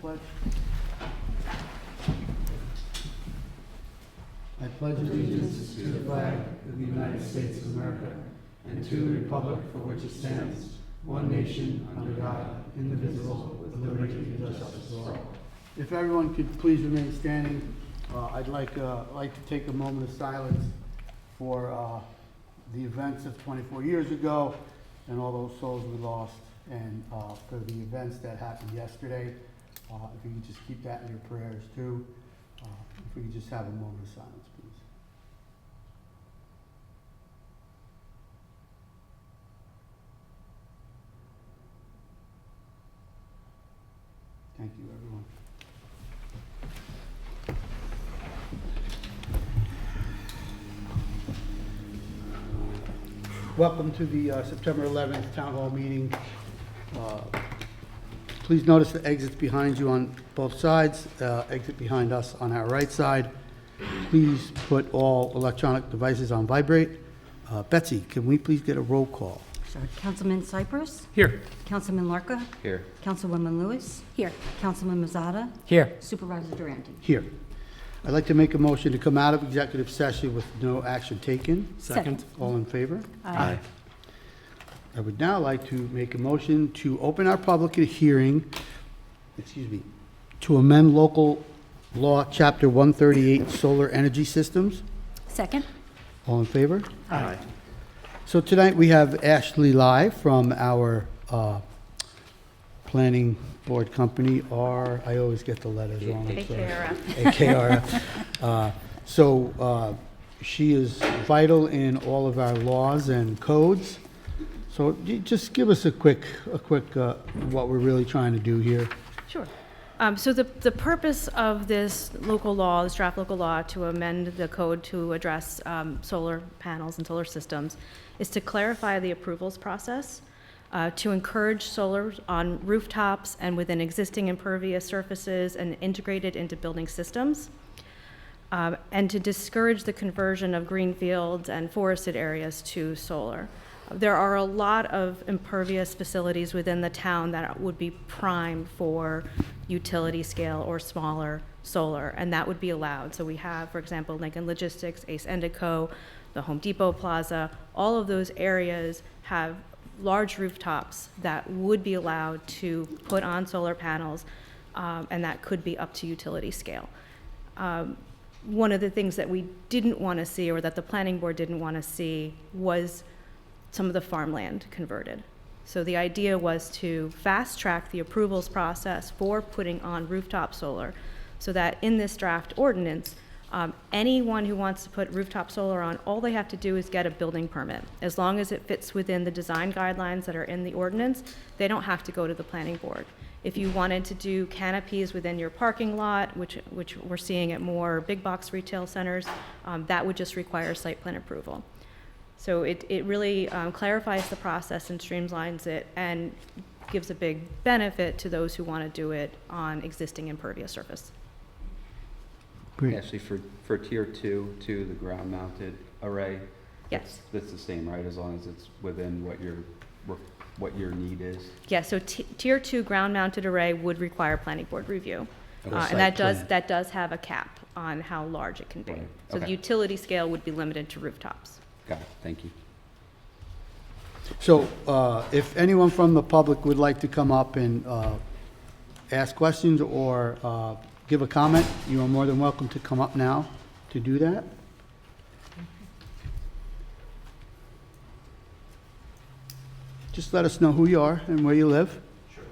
Pledge. I pledge allegiance to the flag of the United States of America and to the republic for which it stands, one nation, under God, indivisible, with liberty and justice for all. If everyone could please remain standing, I'd like to take a moment of silence for the events of 24 years ago and all those souls we lost, and for the events that happened yesterday. If you could just keep that in your prayers too. If we could just have a moment of silence, please. Thank you, everyone. Welcome to the September 11th Town Hall meeting. Please notice the exits behind you on both sides, exit behind us on our right side. Please put all electronic devices on vibrate. Betsy, can we please get a roll call? Sure. Councilman Cypress? Here. Councilman Larka? Here. Councilwoman Lewis? Here. Councilman Mazzata? Here. Supervisor Durante? Here. I'd like to make a motion to come out of executive session with no action taken. Second. All in favor? Aye. I would now like to make a motion to open our public hearing, to amend local law, chapter 138, solar energy systems. Second. All in favor? Aye. So tonight we have Ashley Lai from our planning board company, I always get the letters wrong. I'm sorry. AKRF. So she is vital in all of our laws and codes. So just give us a quick what we're really trying to do here. Sure. So the purpose of this local law, this draft local law, to amend the code to address solar panels and solar systems is to clarify the approvals process, to encourage solar on rooftops and within existing impervious surfaces and integrated into building systems, and to discourage the conversion of greenfields and forested areas to solar. There are a lot of impervious facilities within the town that would be prime for utility scale or smaller solar, and that would be allowed. So we have, for example, Lincoln Logistics, Ace Endico, the Home Depot Plaza. All of those areas have large rooftops that would be allowed to put on solar panels, and that could be up to utility scale. One of the things that we didn't want to see, or that the planning board didn't want to see, was some of the farmland converted. So the idea was to fast track the approvals process for putting on rooftop solar, so that in this draft ordinance, anyone who wants to put rooftop solar on, all they have to do is get a building permit. As long as it fits within the design guidelines that are in the ordinance, they don't have to go to the planning board. If you wanted to do canopies within your parking lot, which we're seeing at more big box retail centers, that would just require site plan approval. So it really clarifies the process and streamlines it and gives a big benefit to those who want to do it on existing impervious surface. Great. Actually, for tier 2, the ground mounted array, Yes. that's the same, right? As long as it's within what your need is. Yeah, so tier 2 ground mounted array would require planning board review. Okay. And that does have a cap on how large it can be. Right. So the Okay. utility scale would be limited to rooftops. Got it. Thank you. So if anyone from the public would like to come up and ask questions or give a comment, you are more than welcome to come up now to do that. Just let us know who you are and where you live. Sure.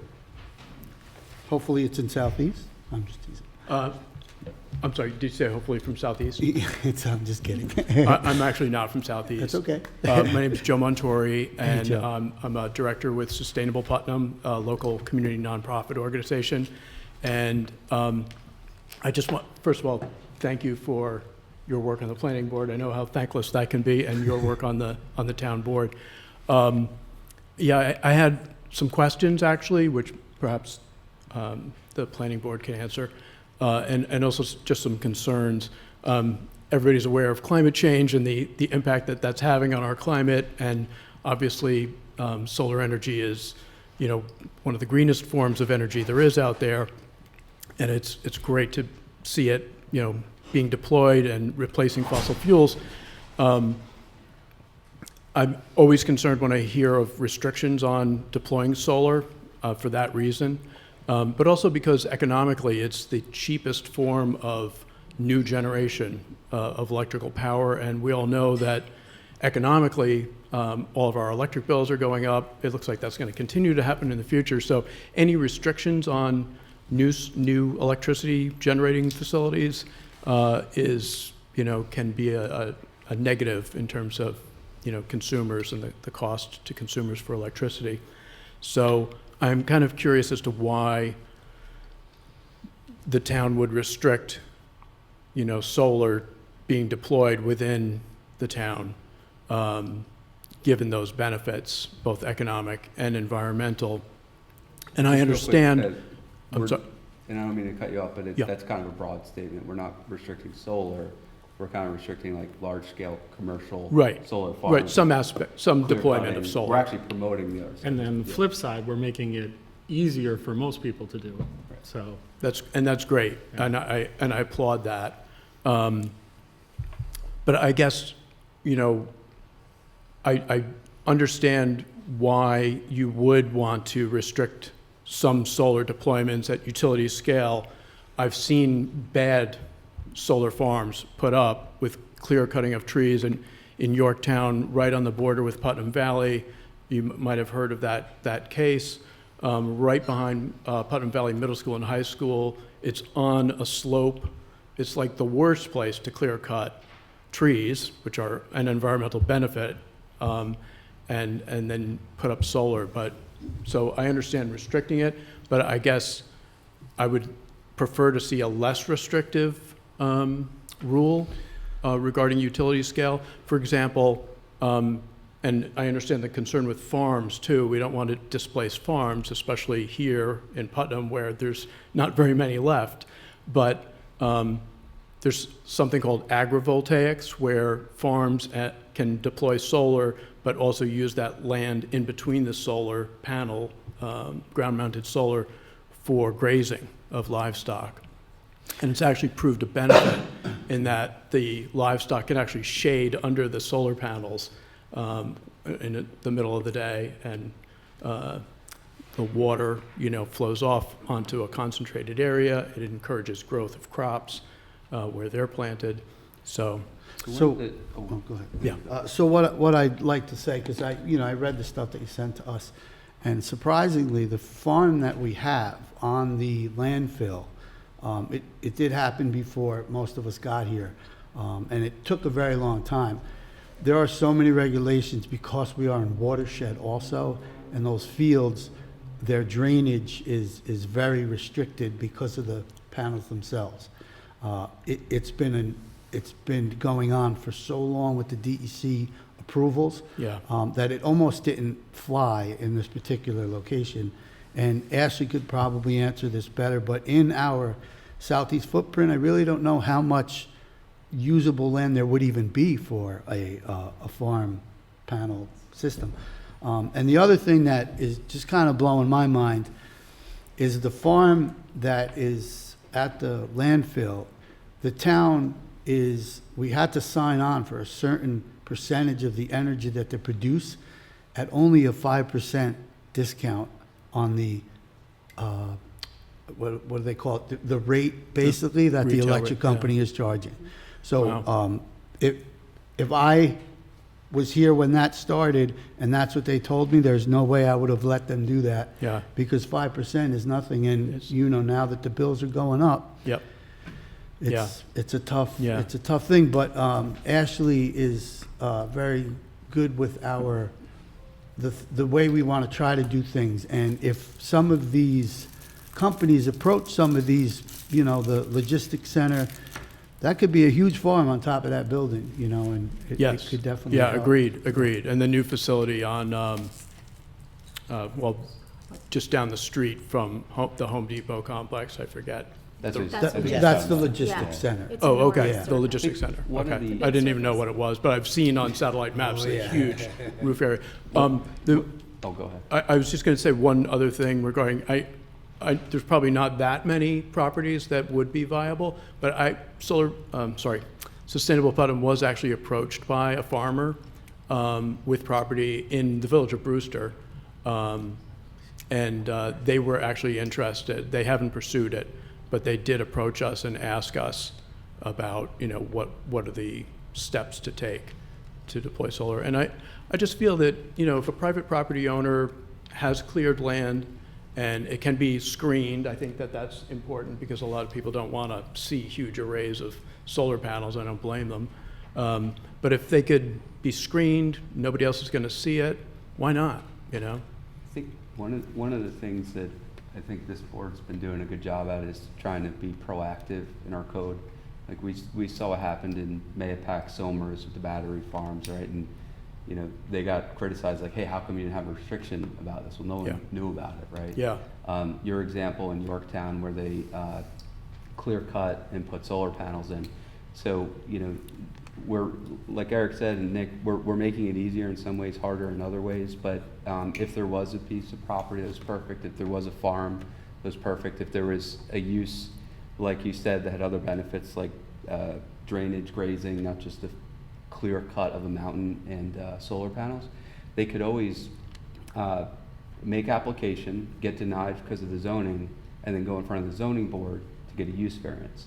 Hopefully it's in Southeast. I'm just teasing. I'm sorry, did you say hopefully from Southeast? I'm just kidding. I'm actually not from Southeast. That's okay. My name is Joe Montori, and Joe. I'm a director with Sustainable Putnam, a local community nonprofit organization. And I just want, first of all, thank you for your work on the planning board. I know how thankless that can be, and your work on the town board. Yeah, I had some questions actually, which perhaps the planning board can answer. And also just some concerns. Everybody's aware of climate change and the impact that that's having on our climate, and obviously solar energy is, one of the greenest forms of energy there is out there. And it's great to see it, being deployed and replacing fossil fuels. I'm always concerned when I hear of restrictions on deploying solar for that reason, but also because economically it's the cheapest form of new generation of electrical power, and we all know that economically all of our electric bills are going up. It looks like that's going to continue to happen in the future. So any restrictions on new electricity generating facilities can be a negative in terms of consumers and the cost to consumers for electricity. So I'm kind of curious as to why the town would restrict, solar being deployed within the town, given those benefits, both economic and environmental. And I Just real quick, understand, I'm we're- sorry, And I don't mean to cut you off, but Yeah. that's kind of a broad statement. We're not restricting solar. We're kind of restricting like large-scale commercial Right. solar farms. right, some aspect, some Clear deployment cutting. of We're solar. actually promoting the other. And then the Yeah. flip side, we're making it easier for most people to do. So, That's great, Yeah. and I applaud that. But I guess, I understand why you would want to restrict some solar deployments at utility scale. I've seen bad solar farms put up with clear cutting of trees in Yorktown, right on the border with Putnam Valley. You might have heard of that case. Right behind Putnam Valley Middle School and High School. It's on a slope. It's like the worst place to clear cut trees, which are an environmental benefit, and then put up solar. So I understand restricting it, but I guess I would prefer to see a less restrictive rule regarding utility scale. For example, and I understand the concern with farms too. We don't want to displace farms, especially here in Putnam where there's not very many left. But there's something called agrivoltaics where farms can deploy solar but also use that land in between the solar panel, ground-mounted solar, for grazing of livestock. And it's actually proved a benefit in that the livestock can actually shade under the solar panels in the middle of the day, and the water, flows off onto a concentrated area. It encourages growth of crops where they're planted. So, So- Oh, go ahead. yeah. So what I'd like to say, because I read the stuff that you sent to us, and surprisingly, the farm that we have on the landfill, it did happen before most of us got here, and it took a very long time. There are so many regulations because we are in watershed also, and those fields, their drainage is very restricted because of the panels themselves. It's been going on for so long with the DEC approvals Yeah. that it almost didn't fly in this particular location. And Ashley could probably answer this better, but in our southeast footprint, I really don't know how much usable land there would even be for a farm panel system. And the other thing that is just kind of blowing my mind is the farm that is at the landfill, the town we had to sign on for a certain percentage of the energy that they produce at only a 5% discount on the, what do they call it? The rate, basically, that the retail electric rate, yeah. company is charging. So Wow. if I was here when that started and that's what they told me, there's no way I would have let them do that. Yeah. Because 5% is nothing, and It's- now that the bills are going up, Yep. Yeah. it's a tough Yeah. it's a tough thing. But Ashley is very good with the way we want to try to do things. And if some of these companies approach some of these, the logistics center, that could be a huge farm on top of that building, and it Yes. could definitely Yeah, help. agreed. And the new facility on, just down the street from the Home Depot complex, I forget. That's what That's I think what- it's That's the done. logistics center. It's Oh, in okay, Yeah. the logistics center, One of okay. the- I didn't even know what it was, but I've seen on satellite maps Oh, the yeah. huge roof area. Oh, go ahead. I was just going to say one other thing regarding, there's probably not that many properties that would be viable, but Sustainable Putnam was actually approached by a farmer with property in the village of Brewster, and they were actually interested. They haven't pursued it, but they did approach us and ask us about, what are the steps to take to deploy solar. And I just feel that, if a private property owner has cleared land and it can be screened, I think that that's important because a lot of people don't want to see huge arrays of solar panels. I don't blame them. But if they could be screened, nobody else is going to see it, why not, I think one of the things that I think this board's been doing a good job at is trying to be proactive in our code. Like we saw what happened in Mayapack, Somers with the battery farms, right? And they got criticized like, hey, how come you didn't have a restriction about this? Well, no one knew about it, right? Yeah. Your example in Yorktown where they clear cut and put solar panels in. So, we're, like Eric said, and Nick, we're making it easier in some ways, harder in other ways, but if there was a piece of property that was perfect, if there was a farm that was perfect, if there was a use, like you said, that had other benefits like drainage, grazing, not just a clear cut of a mountain and solar panels, they could always make application, get denied because of the zoning, and then go in front of the zoning board to get a use variance.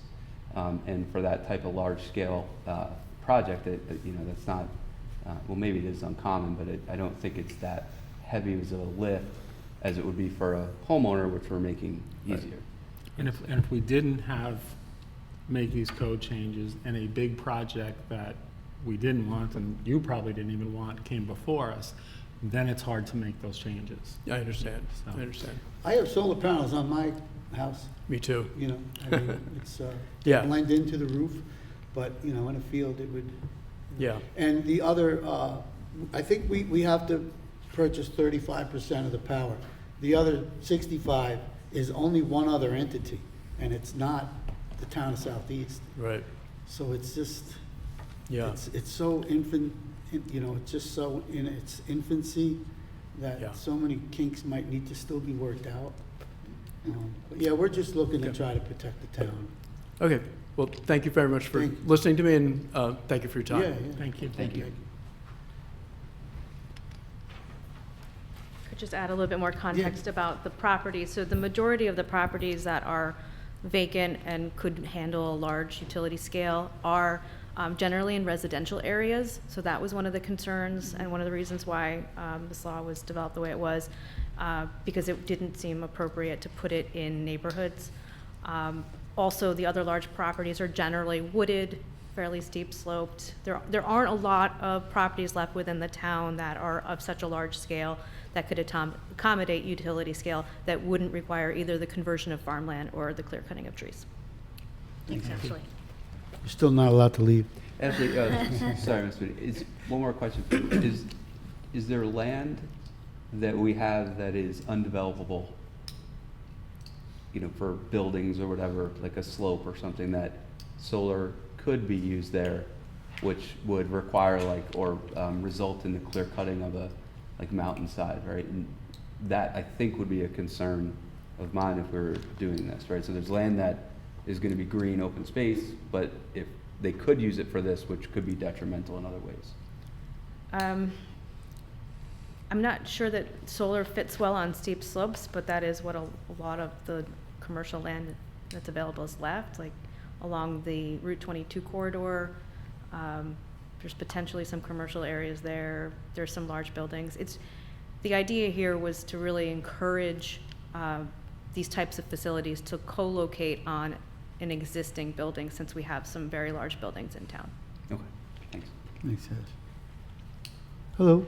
And for that type of large scale project, that's not, well, maybe it is uncommon, but I don't think it's that heavy as a lift as it would be for a homeowner, which we're making easier. And if we didn't make these code changes and a big project that we didn't want and you probably didn't even want came before us, then it's hard to make those changes. I understand. So- I understand. I have solar panels on my house, Me too. it's, Yeah. blend into the roof, but, in a field it would. Yeah. And the other, I think we have to purchase 35% of the power. The other 65 is only one other entity, and it's not the town of Southeast. Right. So it's just, Yeah. it's so it's just so in its infancy Yeah. that so many kinks might need to still be worked out. But yeah, we're just looking to Okay. try to protect the town. Okay. Well, thank you very much for Thank you. listening to me, and thank you for your time. Yeah, Thank you. Thank you. Could just add a little bit more context about the properties. So the majority of the properties that are vacant and could handle a large utility scale are generally in residential areas. So that was one of the concerns and one of the reasons why this law was developed the way it was, because it didn't seem appropriate to put it in neighborhoods. Also, the other large properties are generally wooded, fairly steep sloped. There aren't a lot of properties left within the town that are of such a large scale that could accommodate utility scale that wouldn't require either the conversion of farmland or the clear cutting of trees. Thanks, Ashley. You're still not allowed to leave. Ashley, sorry, Ms. Moody, one more question for you. Is there land that we have that is undevelopable, for buildings or whatever, like a slope or something that solar could be used there, which would require result in the clear cutting of a mountainside, right? And that I think would be a concern of mine if we were doing this, right? So there's land that is going to be green open space, but if they could use it for this, which could be detrimental in other ways. I'm not sure that solar fits well on steep slopes, but that is what a lot of the commercial land that's available is left, like along the Route 22 corridor. There's potentially some commercial areas there. There's some large buildings. The idea here was to really encourage these types of facilities to co-locate on an existing building, since we have some very large buildings in town. Okay, thanks. Makes sense. Hello.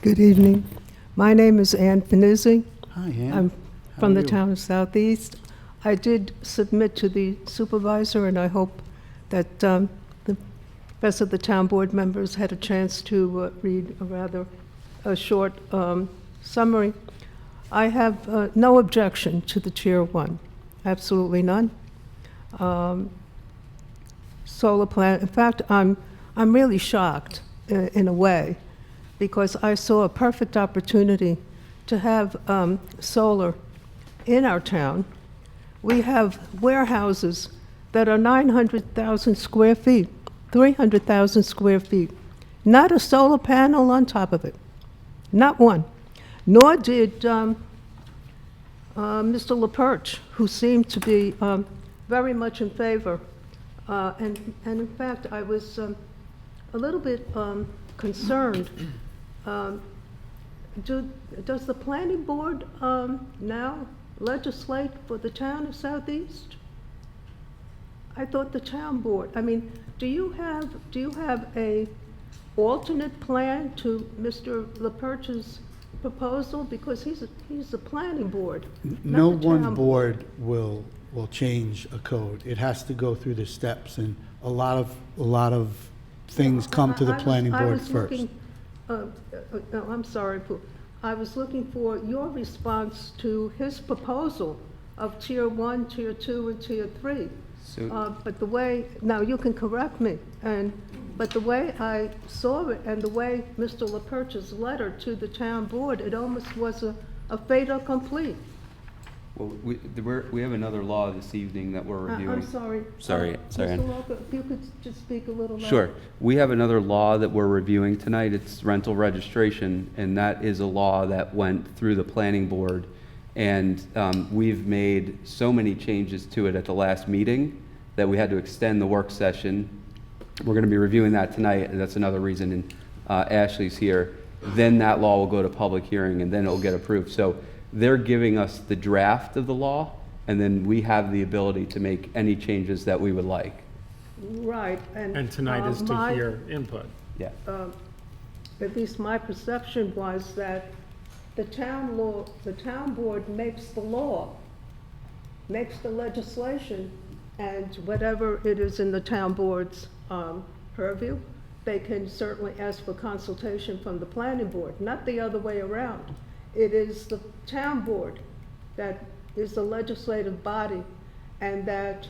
Good evening. My name is Ann Finizzi. Hi, Ann. I'm How from are the you? town of Southeast. I did submit to the supervisor, and I hope that the rest of the town board members had a chance to read a short summary. I have no objection to the Tier 1, absolutely none. Solar plant, in fact, I'm really shocked in a way, because I saw a perfect opportunity to have solar in our town. We have warehouses that are 900,000 square feet, 300,000 square feet. Not a solar panel on top of it, not one. Nor did Mr. LaPerche, who seemed to be very much in favor. And in fact, I was a little bit concerned. Does the planning board now legislate for the town of Southeast? I thought the town board, I mean, do you have a alternate plan to Mr. LaPerche's proposal? Because he's a planning board, No not the one town board will change a code. It has to go through the steps, and a lot of things come to the planning I board was first. looking, no, I'm sorry, Pooh. I was looking for your response to his proposal of Tier 1, Tier 2, and Tier 3. So, But the way, now you can correct me, but the way I saw it and the way Mr. LaPerche's letter to the town board, it almost was a fait accompli. well, we have another law this evening that we're reviewing. I'm sorry. Sorry, Mr. Walker, if you could just speak a little louder. Sure. We have another law that we're reviewing tonight. It's rental registration, and that is a law that went through the planning board. And we've made so many changes to it at the last meeting that we had to extend the work session. We're going to be reviewing that tonight, and that's another reason, and Ashley's here. Then that law will go to public hearing, and then it'll get approved. So they're giving us the draft of the law, and then we have the ability to make any changes that we would like. Right, And tonight is to my- hear input. Yeah. At least my perception was that the town board makes the law, makes the legislation, and whatever it is in the town board's purview, they can certainly ask for consultation from the planning board, not the other way around. It is the town board that is the legislative body, and that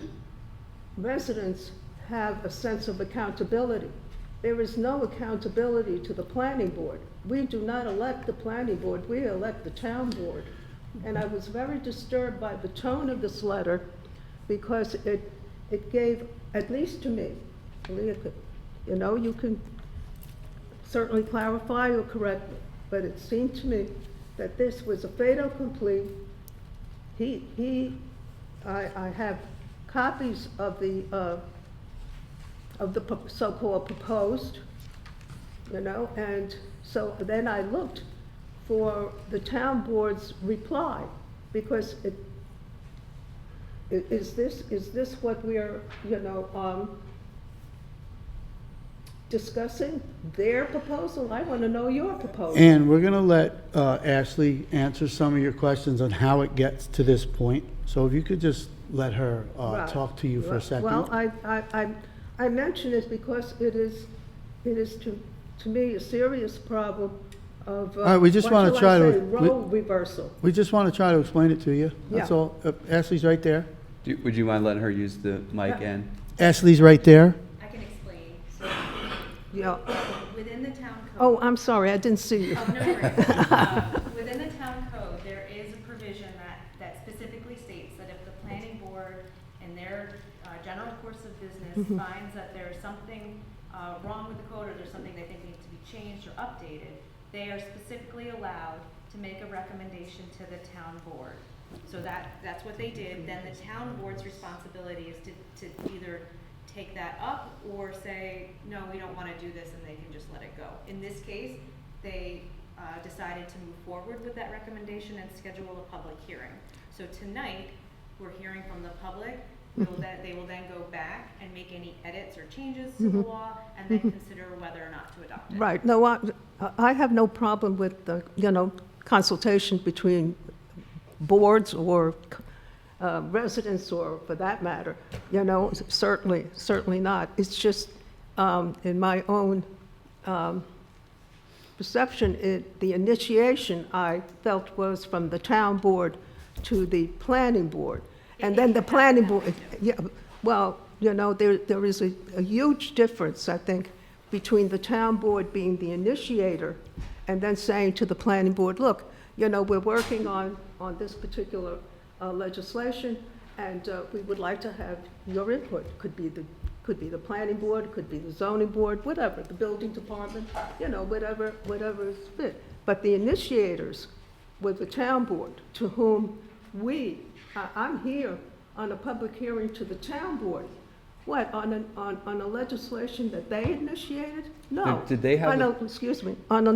residents have a sense of accountability. There is no accountability to the planning board. We do not elect the planning board, we elect the town board. And I was very disturbed by the tone of this letter, because it gave, at least to me, you know, you can certainly clarify or correct me, but it seemed to me that this was a fait accompli. I have copies of the so-called proposed, you know, and so then I looked for the town board's reply, because is this what we're, you know, discussing? Their proposal? I want to know your proposal. And we're going to let Ashley answer some of your questions on how it gets to this point. So if you could just let her Right. talk to you for a Right. second. Well, I mention it because it is to me a serious problem of, All right, we just wanna try to- role reversal. We just want to try to explain it to you. That's Yeah. all. Ashley's right there. Would you mind letting her use the mic and? Ashley's right there. I can explain. So Yeah. within the town code. Oh, I'm sorry, I didn't see you. Oh, no worries. Within the town code, there is a provision that specifically states that if the planning board in their general course of business finds that there's something wrong with the code, or there's something they think needs to be changed or updated, they are specifically allowed to make a recommendation to the town board. So that's what they did. Then the town board's responsibility is to either take that up or say, no, we don't want to do this, and they can just let it go. In this case, they decided to move forward with that recommendation and schedule a public hearing. So tonight, we're hearing from the public. They will then go back and make any edits or changes to the law, and then consider whether or not to adopt it. Right, no, I have no problem with the, you know, consultation between boards or residents, or for that matter, you know, certainly not. It's just, in my own perception, the initiation, I felt, was from the town board to the planning board. And then the planning board, yeah, well, you know, there is a huge difference, I think, between the town board being the initiator and then saying to the planning board, look, you know, we're working on this particular legislation, and we would like to have your input. Could be the planning board, could be the zoning board, whatever, the building department, you know, whatever is fit. But the initiators were the town board, to whom I'm here on a public hearing to the town board. What, on a legislation that they initiated? No. Did they have a- Excuse me, on a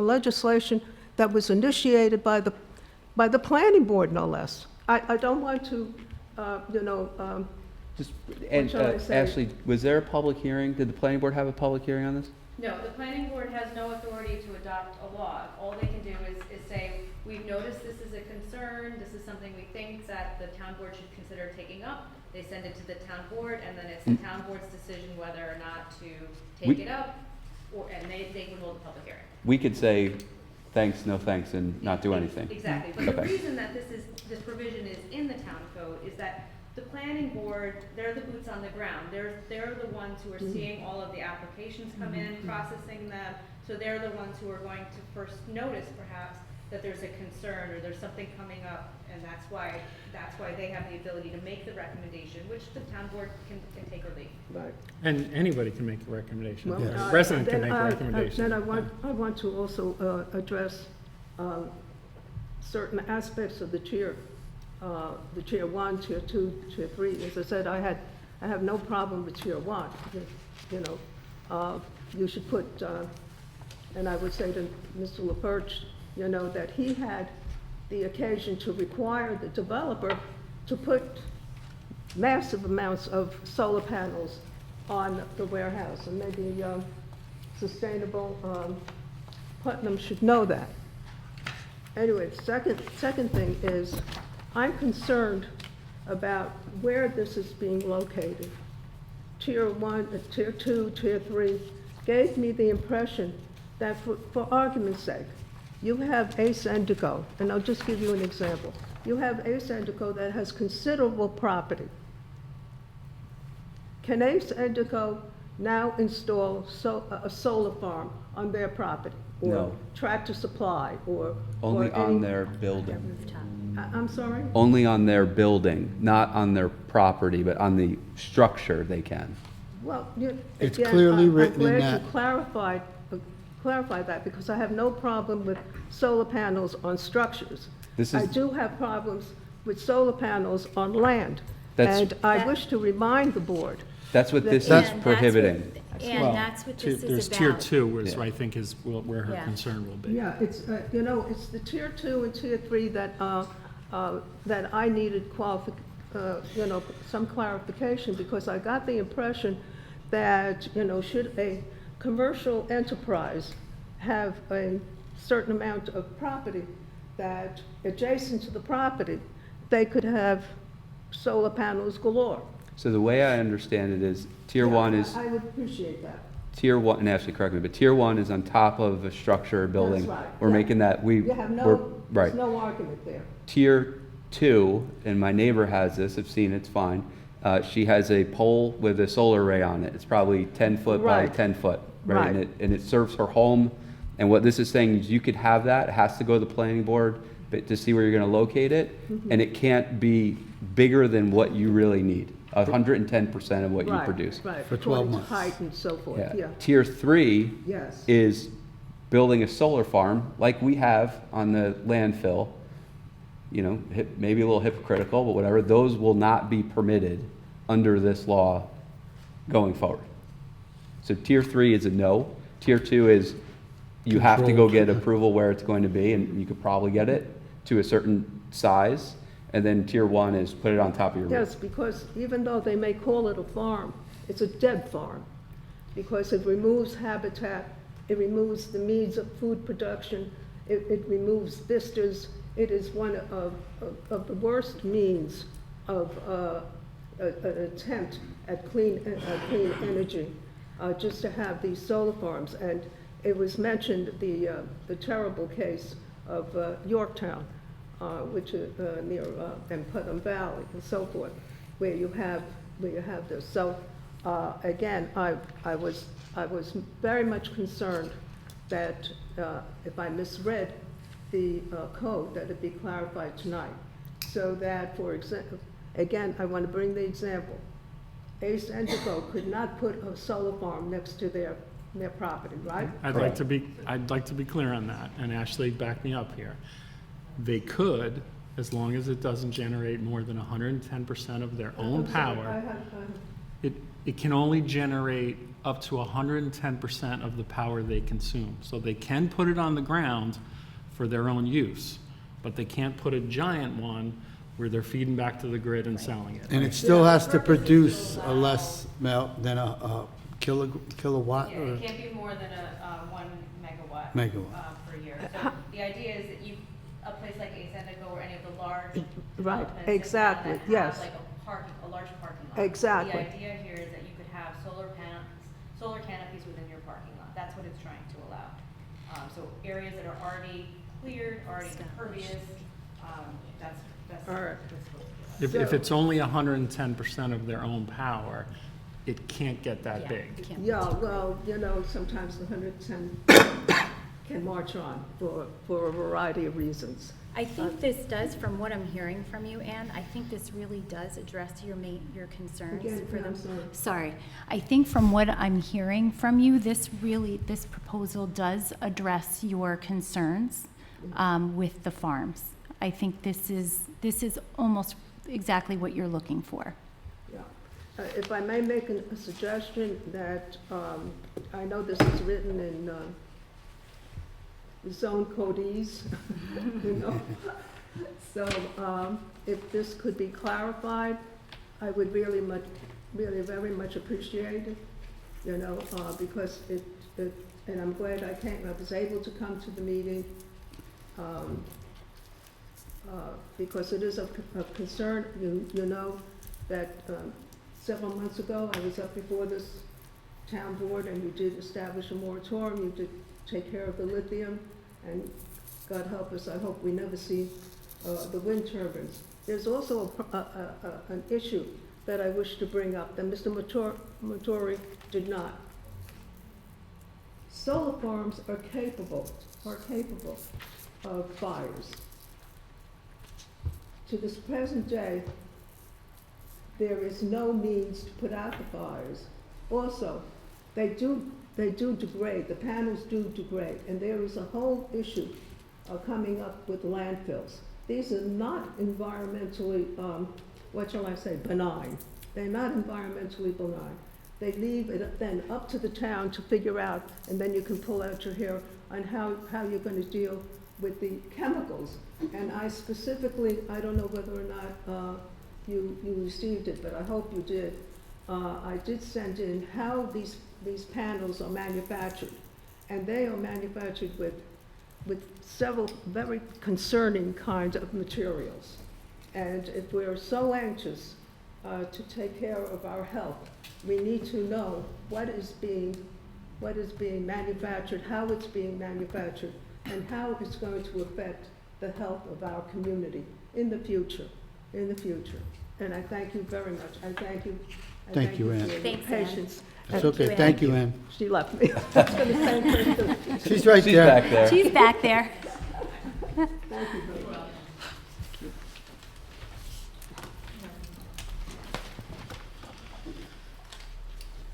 legislation that was initiated by the planning board, no less. I don't want to, you know, Just, and shall I say? Ashley, was there a public hearing? Did the planning board have a public hearing on this? No, the planning board has no authority to adopt a law. All they can do is say, we've noticed this is a concern, this is something we think that the town board should consider taking up. They send it to the town board, and then it's the town board's decision whether or not to take We- it up, and they would hold a public hearing. We could say, thanks, no thanks, and not do anything. Exactly, but the Okay. reason that this provision is in the town code is that the planning board, they're the boots on the ground. They're the ones who are seeing all of the applications come in, processing them. So they're the ones who are going to first notice perhaps that there's a concern or there's something coming up, and that's why they have the ability to make the recommendation, which the town board can take or leave. right. And anybody can make a recommendation. Well, A resident can then make a recommendation. Then I want to also address certain aspects of the tier 1, tier 2, tier 3. As I said, I have no problem with tier 1. You know, you should put, and I would say to Mr. LaPerche, you know, that he had the occasion to require the developer to put massive amounts of solar panels on the warehouse, and maybe Sustainable Putnam should know that. Anyway, second thing is, I'm concerned about where this is being located. Tier 1, Tier 2, Tier 3 gave me the impression that for argument's sake, you have Ace Indigo, and I'll just give you an example. You have Ace Indigo that has considerable property. Can Ace Indigo now install a solar farm on their property? Or No. Tractor Supply, or? Only or on any- their building. I'm sorry? Only on their building, not on their property, but on the structure they can. Well, It's again, clearly I'm written in glad that. you clarified that, because I have no problem with solar panels on structures. This I is- do have problems with solar panels on land. That's- And I wish to remind the board, That's what this That's- is prohibiting. And that's what this There's is tier about. 2, which Yeah. I think is where her Yeah. concern will be. yeah, it's, you know, it's the tier 2 and tier 3 that I needed you know, some clarification, because I got the impression that, you know, should a commercial enterprise have a certain amount of property, that adjacent to the property, they could have solar panels galore. So the way I understand it is, tier Yeah, 1 is, I would appreciate that. tier 1, and Ashley, correct me, but tier 1 is on top of a structure or building. right, We're yeah. making that, You have we're, right. there's no argument there. Tier 2, and my neighbor has this, I've seen it, it's fine. She has a pole with a solar array on it. It's probably 10 foot by Right. 10 foot, right? Right. And it serves her home. And what this is saying is you could have that, it has to go to the planning board, but to see where you're gonna locate it. Mm-hmm. And it can't be bigger than what you really need, 110% of what you Right, produce. Right, For 12 according to months. height and so forth, yeah, Tier 3 yes. is building a solar farm like we have on the landfill. You know, maybe a little hypocritical, but whatever, those will not be permitted under this law going forward. So tier 3 is a no. Tier 2 is you have to go get approval where it's going to be, and you could probably get it to a certain size. And then tier 1 is put it on top of your roof. Yes, because even though they may call it a farm, it's a dead farm, because it removes habitat, it removes the means of food production, it removes vistas. It is one of the worst means of an attempt at clean energy, just to have these solar farms. And it was mentioned, the terrible case of Yorktown, which is near and Putnam Valley and so forth, where you have this. So again, I was very much concerned that if I misread the code, that it be clarified tonight. So that, for example, again, I want to bring the example. Ace Indigo could not put a solar farm next to their property, right? I'd like to be clear on that, and Ashley, back me up here. They could, as long as it doesn't generate more than 110% of their own I'm sorry, power. I have- It can only generate up to 110% of the power they consume. So they can put it on the ground for their own use, but they can't put a giant one where they're feeding back to the grid and selling it. And it still has to produce a less than a kilowatt Yeah, or it can't be more than a 1 megawatt. Megawatt. Per year. So the idea is that a place like Ace Indigo or any of the large Right, developments in town exactly, that have yes. like a large parking lot. Exactly. The idea here is that you could have solar canopies within your parking lot. That's what it's trying to allow. So areas that are already cleared, already impervious, that's. All right. If it's only 110% of their own power, it can't get that big. Yeah, well, sometimes the 110 can march on for a variety of reasons. I think this does, from what I'm hearing from you, Ann, I think this really does address your concerns Again, for them. I'm sorry. Sorry. I think from what I'm hearing from you, this proposal does address your concerns with the farms. I think this is almost exactly what you're looking for. Yeah. If I may make a suggestion that, I know this is written in zone codese, So if this could be clarified, I would really very much appreciate it, because and I'm glad I was able to come to the meeting, because it is of concern, you know, that several months ago, I was up before this town board, and you did establish a moratorium, you did take care of the lithium, and God help us, I hope we never see the wind turbines. There's also an issue that I wish to bring up that Mr. Matori did not. Solar farms are capable of fires. To this present day, there is no means to put out the fires. Also, they do degrade, the panels do degrade, and there is a whole issue coming up with landfills. These are not environmentally, benign. They're not environmentally benign. They leave it then up to the town to figure out, and then you can pull out your hair on how you're going to deal with the chemicals. And I specifically, I don't know whether or not you received it, but I hope you did. I did send in how these panels are manufactured, and they are manufactured with several very concerning kinds of materials. And if we're so anxious to take care of our health, we need to know what is being manufactured, how it's being manufactured, and how it's going to affect the health of our community in the future. And I thank you very much. I thank you. Thank you, Ann. For your Thanks, Ann. patience. That's Thank okay, you, thank you, Ann. She left me. I was going to thank her too. She's right She's there. back there. She's back there. Thank you very much.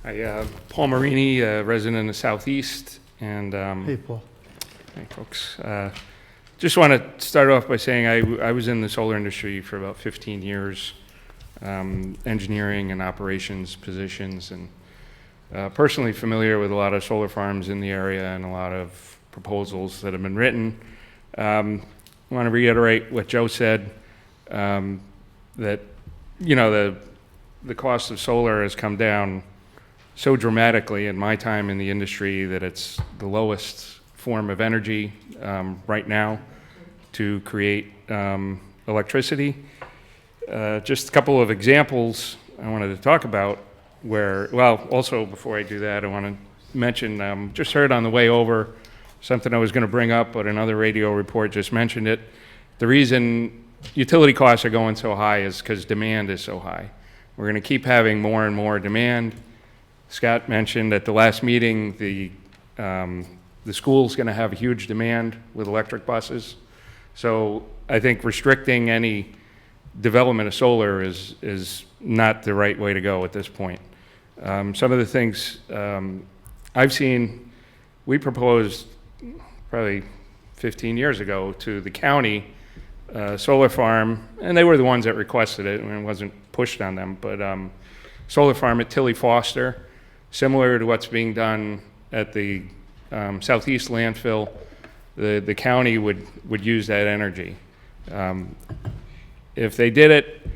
Hi, Paul Marini, resident of Southeast, and Hey, Paul. hey, folks. Just want to start off by saying I was in the solar industry for about 15 years, engineering and operations positions, and personally familiar with a lot of solar farms in the area and a lot of proposals that have been written. I want to reiterate what Joe said, that the cost of solar has come down so dramatically in my time in the industry that it's the lowest form of energy right now to create electricity. Just a couple of examples I wanted to talk about also before I do that, I want to mention, just heard on the way over something I was going to bring up, but another radio report just mentioned it. The reason utility costs are going so high is because demand is so high. We're going to keep having more and more demand. Scott mentioned at the last meeting the The school's going to have a huge demand with electric buses. So I think restricting any development of solar is not the right way to go at this point. Some of the things I've seen, we proposed probably 15 years ago to the county solar farm, and they were the ones that requested it, and it wasn't pushed on them, but solar farm at Tilly Foster, similar to what's being done at the Southeast landfill. The county would use that energy. If they did it,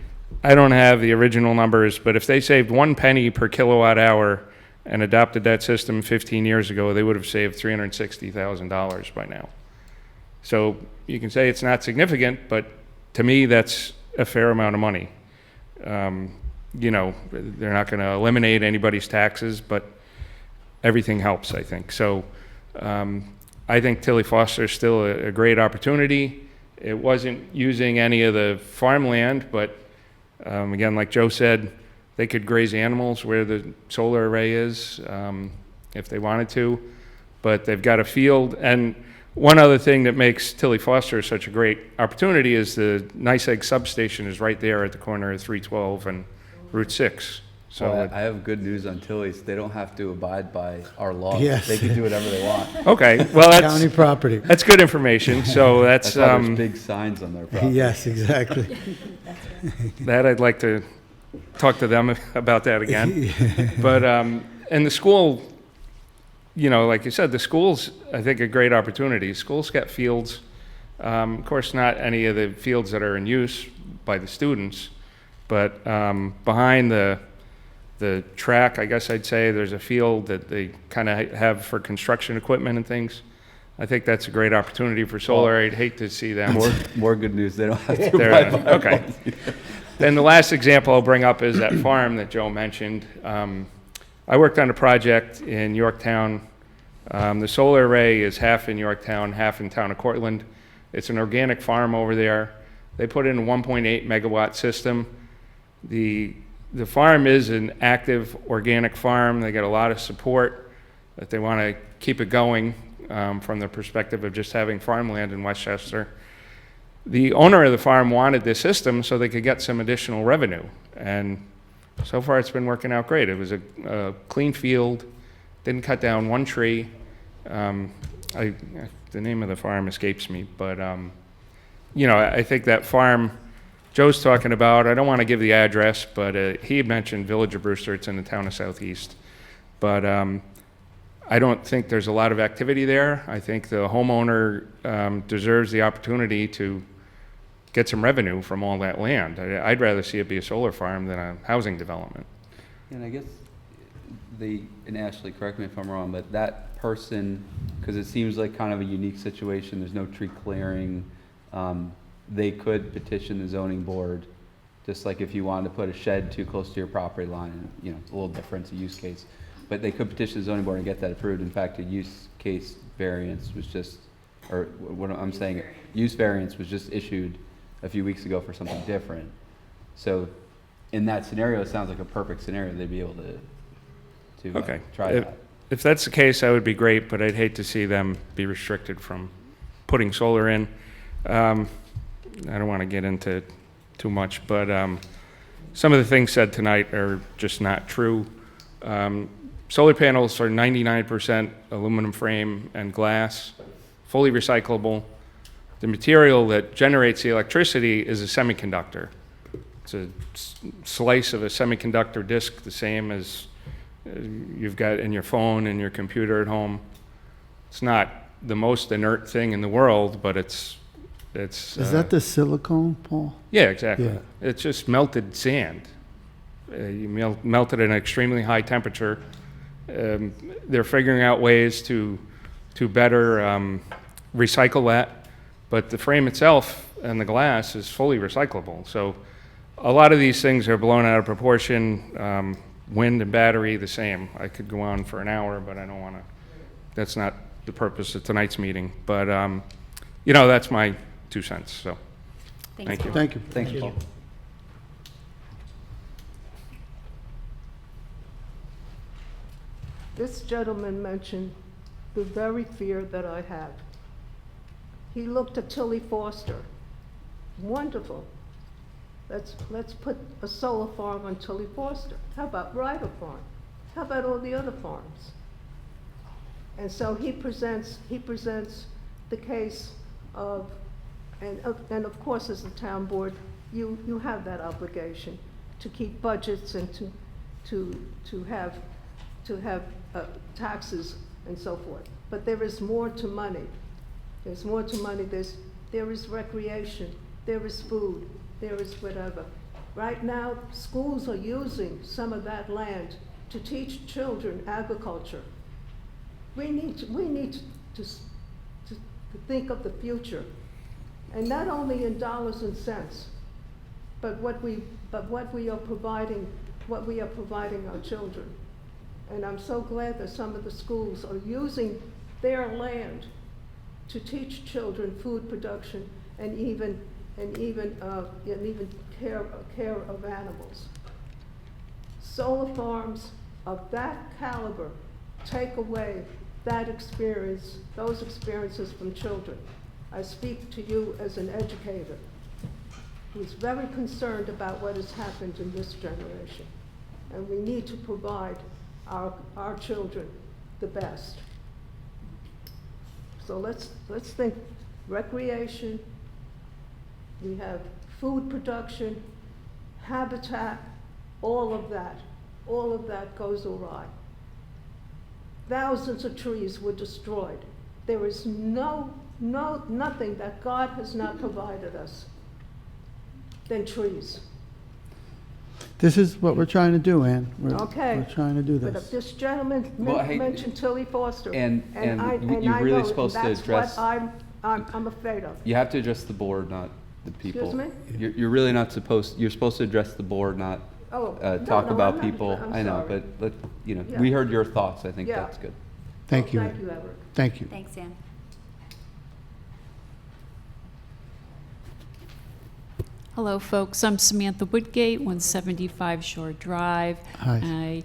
I don't have the original numbers, but if they saved 1 penny per kilowatt hour and adopted that system 15 years ago, they would have saved $360,000 by now. So you can say it's not significant, but to me, that's a fair amount of money. You know, they're not going to eliminate anybody's taxes, but everything helps, I think. So I think Tilly Foster is still a great opportunity. It wasn't using any of the farmland, but again, like Joe said, they could graze animals where the solar array is if they wanted to, but they've got a field. And one other thing that makes Tilly Foster such a great opportunity is the Nice Egg substation is right there at the corner of 312 and Route 6. So Well, I have good news on Tilly's. They don't have to abide by our laws. Yes. They can do whatever they want. okay, well, County that's property. good information. So that's That's why there's big signs on their property. Yes, exactly. that I'd like to talk to them about that again. But and the school, you know, like you said, the school's, I think, a great opportunity. Schools got fields. Of course, not any of the fields that are in use by the students, but behind the track, I guess I'd say, there's a field that they kind of have for construction equipment and things. I think that's a great opportunity for solar. I'd hate to see them. More good news. They don't have to They're- abide by our okay. laws. Then the last example I'll bring up is that farm that Joe mentioned. I worked on a project in Yorktown. The solar array is half in Yorktown, half in town of Cortland. It's an organic farm over there. They put in a 1.8 megawatt system. The farm is an active organic farm. They get a lot of support that they want to keep it going from the perspective of just having farmland in Westchester. The owner of the farm wanted this system so they could get some additional revenue. And so far it's been working out great. It was a clean field, didn't cut down one tree. The name of the farm escapes me, but you know, I think that farm Joe's talking about, I don't want to give the address, but he had mentioned Village of Brewster. It's in the town of Southeast. But I don't think there's a lot of activity there. I think the homeowner deserves the opportunity to get some revenue from all that land. I'd rather see it be a solar farm than a housing development. And I guess and Ashley, correct me if I'm wrong, but that person, because it seems like kind of a unique situation, there's no tree clearing, they could petition the zoning board, just like if you wanted to put a shed too close to your property line, you know, it's a little different, it's a use case. But they could petition the zoning board and get that approved. In fact, a use case variance was just, or what I'm saying, use variance was just issued a few weeks ago for something different. So in that scenario, it sounds like a perfect scenario. They'd be able to Okay. try that. If that's the case, that would be great, but I'd hate to see them be restricted from putting solar in. I don't want to get into too much, but some of the things said tonight are just not true. Solar panels are 99% aluminum frame and glass, fully recyclable. The material that generates the electricity is a semiconductor. It's a slice of a semiconductor disk, the same as you've got in your phone and your computer at home. It's not the most inert thing in the world, but it's Is that the silicone, Paul? yeah, exactly. Yeah. It's just melted sand. You melt it at an extremely high temperature. They're figuring out ways to better recycle that, but the frame itself and the glass is fully recyclable. So a lot of these things are blown out of proportion. Wind and battery, the same. I could go on for an hour, but I don't want to. That's not the purpose of tonight's meeting. But, you know, that's my 2 cents. So thank you. Thank you. Thanks, Paul. This gentleman mentioned the very fear that I have. He looked at Tilly Foster. Wonderful. Let's put a solar farm on Tilly Foster. How about Ryder Farm? How about all the other farms? And so he presents the case of, and of course, as the town board, you have that obligation to keep budgets and to have taxes and so forth. But there is more to money. There's more to money. There is recreation. There is food. There is whatever. Right now, schools are using some of that land to teach children agriculture. We need to think of the future, and not only in dollars and cents, but what we are providing our children. And I'm so glad that some of the schools are using their land to teach children food production and even care of animals. Solar farms of that caliber take away that experience, those experiences from children. I speak to you as an educator who's very concerned about what has happened in this generation. And we need to provide our children the best. So let's think recreation, we have food production, habitat, all of that goes awry. Thousands of trees were destroyed. There is nothing that God has not provided us than trees. This is what we're trying to do, Ann. Okay. We're trying to do But this. if this gentleman Well, hey, mentioned Tilly Foster, and I you're really know, and supposed to that's address- what I'm afraid of. You have to address the board, not the people. Excuse me? You're really not supposed, you're supposed to address the board, not Oh, talk no, about I'm not- people. I'm I know, sorry. but, Yeah. we heard your thoughts. I think Yeah. that's good. Thank you. Thank you, Everett. Thank you. Thanks, Ann. Hello, folks. I'm Samantha Woodgate, 175 Shore Drive. Hi.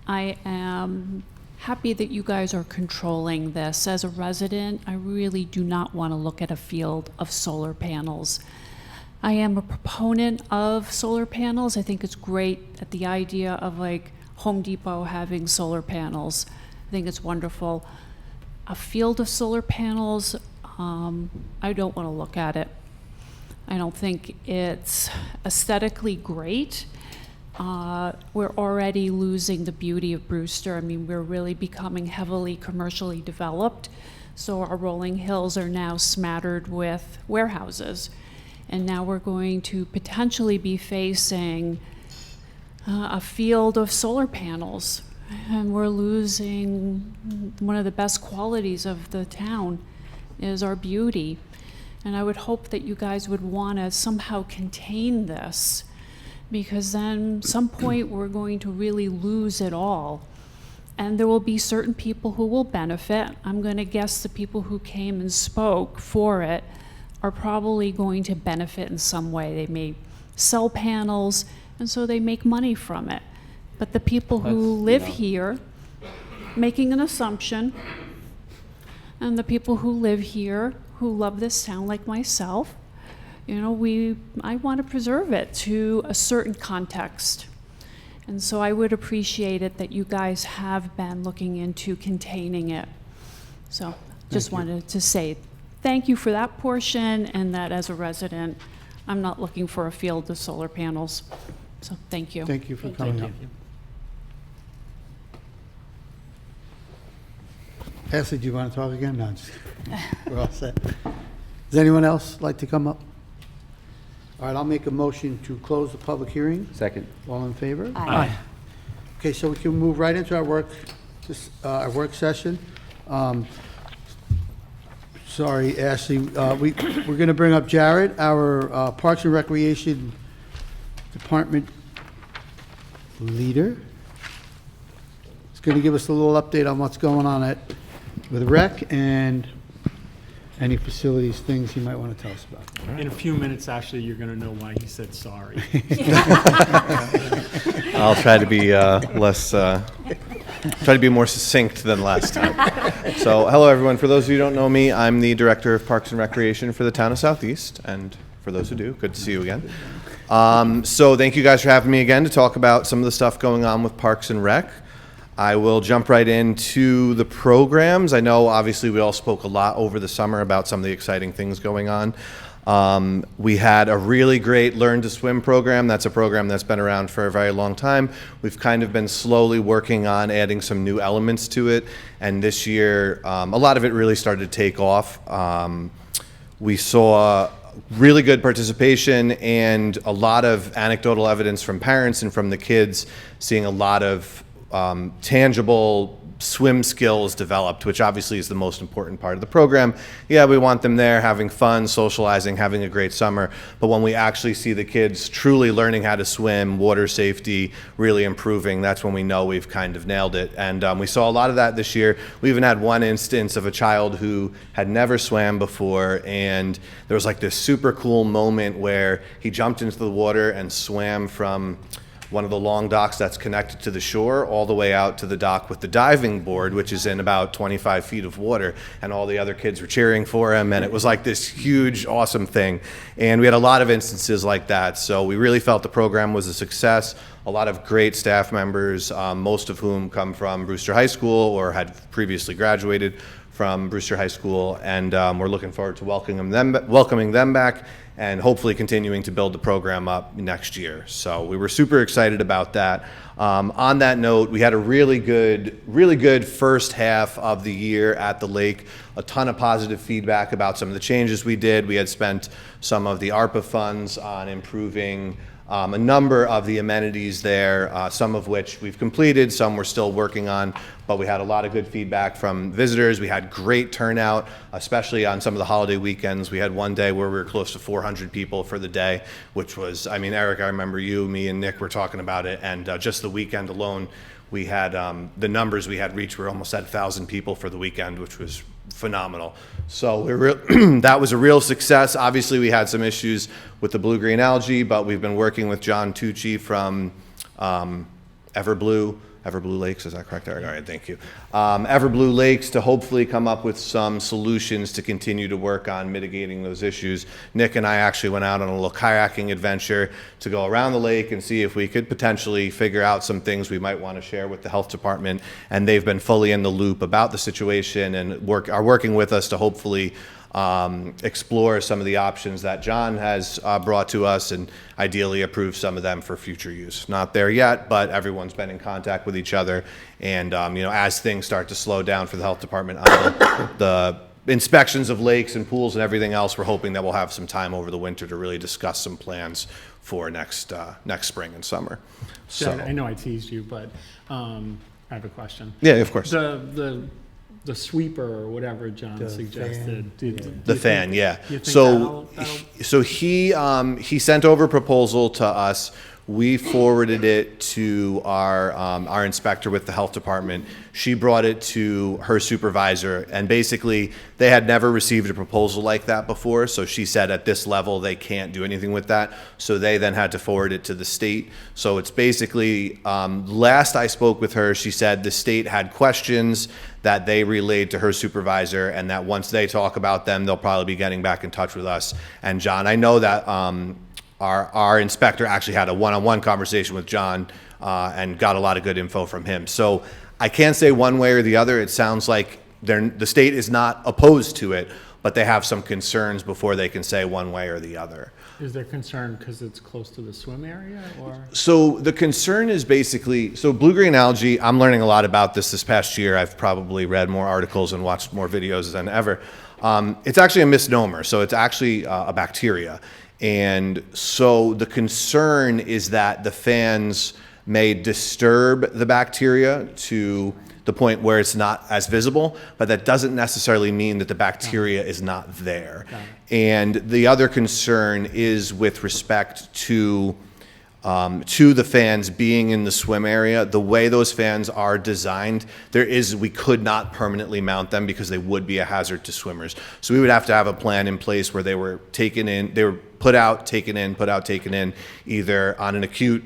I am happy that you guys are controlling this. As a resident, I really do not want to look at a field of solar panels. I am a proponent of solar panels. I think it's great at the idea of like Home Depot having solar panels. I think it's wonderful. A field of solar panels, I don't want to look at it. I don't think it's aesthetically great. We're already losing the beauty of Brewster. I mean, we're really becoming heavily commercially developed. So our rolling hills are now smattered with warehouses. And now we're going to potentially be facing a field of solar panels. And we're losing one of the best qualities of the town is our beauty. And I would hope that you guys would want to somehow contain this, because then some point we're going to really lose it all. And there will be certain people who will benefit. I'm going to guess the people who came and spoke for it are probably going to benefit in some way. They may sell panels, and so they make money from it. But the people who live here, making an assumption, and the people who live here who love this town like myself, I want to preserve it to a certain context. And so I would appreciate it that you guys have been looking into containing it. So just wanted to say thank you for that portion, and that as a resident, I'm not looking for a field of solar panels. So thank you. Thank you for coming up. Ashley, do you want to talk again? No, I'm just we're all set. Does anyone else like to come up? All right, I'll make a motion to close the public hearing. Second. All in favor? Aye. Okay, so we can move right into our work session. Sorry, Ashley, we're going to bring up Jared, our Parks and Recreation Department leader. He's going to give us a little update on what's going on with rec and any facilities, things he might want to tell us about. In a few minutes, actually, you're going to know why he said sorry. I'll try to be less Try to be more succinct than last time. So, hello everyone. For those of you who don't know me, I'm the Director of Parks and Recreation for the town of Southeast, and for those who do, good to see you again. So thank you guys for having me again to talk about some of the stuff going on with Parks and Rec. I will jump right into the programs. I know obviously we all spoke a lot over the summer about some of the exciting things going on. We had a really great Learn to Swim program. That's a program that's been around for a very long time. We've kind of been slowly working on adding some new elements to it. And this year, a lot of it really started to take off. We saw really good participation and a lot of anecdotal evidence from parents and from the kids, seeing a lot of tangible swim skills developed, which obviously is the most important part of the program. Yeah, we want them there having fun, socializing, having a great summer, but when we actually see the kids truly learning how to swim, water safety really improving, that's when we know we've kind of nailed it. And we saw a lot of that this year. We even had one instance of a child who had never swam before, and there was like this super cool moment where he jumped into the water and swam from one of the long docks that's connected to the shore all the way out to the dock with the diving board, which is in about 25 feet of water, and all the other kids were cheering for him, and it was like this huge, awesome thing. And we had a lot of instances like that, so we really felt the program was a success. A lot of great staff members, most of whom come from Brewster High School or had previously graduated from Brewster High School, and we're looking forward to welcoming them back and hopefully continuing to build the program up next year. So we were super excited about that. On that note, we had a really good first half of the year at the lake. A ton of positive feedback about some of the changes we did. We had spent some of the ARPA funds on improving a number of the amenities there, some of which we've completed, some we're still working on, but we had a lot of good feedback from visitors. We had great turnout, especially on some of the holiday weekends. We had one day where we were close to 400 people for the day, which was, I mean, Eric, I remember you, me, and Nick were talking about it, and just the weekend alone, we had, the numbers we had reached were almost at 1,000 people for the weekend, which was phenomenal. So that was a real success. Obviously, we had some issues with the blue-green algae, but we've been working with John Tucci from Everblue Lakes, is that correct, Eric? All right, thank you. Everblue Lakes to hopefully come up with some solutions to continue to work on mitigating those issues. Nick and I actually went out on a little kayaking adventure to go around the lake and see if we could potentially figure out some things we might want to share with the health department, and they've been fully in the loop about the situation and are working with us to hopefully explore some of the options that John has brought to us and ideally approve some of them for future use. Not there yet, but everyone's been in contact with each other. And, as things start to slow down for the health department on the inspections of lakes and pools and everything else, we're hoping that we'll have some time over the winter to really discuss some plans for next spring and summer. So I know I teased you, but I have a question. Yeah, of course. The sweeper or whatever John suggested. The fan, yeah. You think So he sent over a proposal to us. We forwarded it to our inspector with the health department. She brought it to her supervisor, and basically they had never received a proposal like that before. So she said at this level they can't do anything with that. So they then had to forward it to the state. So it's basically, last I spoke with her, she said the state had questions that they relayed to her supervisor, and that once they talk about them, they'll probably be getting back in touch with us. And John, I know that our inspector actually had a one-on-one conversation with John and got a lot of good info from him. So I can't say one way or the other. It sounds like the state is not opposed to it, but they have some concerns before they can say one way or the other. Is there concern because it's close to the swim area, or? So the concern is basically, so blue-green algae, I'm learning a lot about this past year. I've probably read more articles and watched more videos than ever. It's actually a misnomer. So it's actually a bacteria. And so the concern is that the fans may disturb the bacteria to the point where it's not as visible, but that doesn't necessarily mean that the bacteria is not there. And the other concern is with respect to the fans being in the swim area. The way those fans are designed, we could not permanently mount them because they would be a hazard to swimmers. So we would have to have a plan in place where they were put out, taken in, either on an acute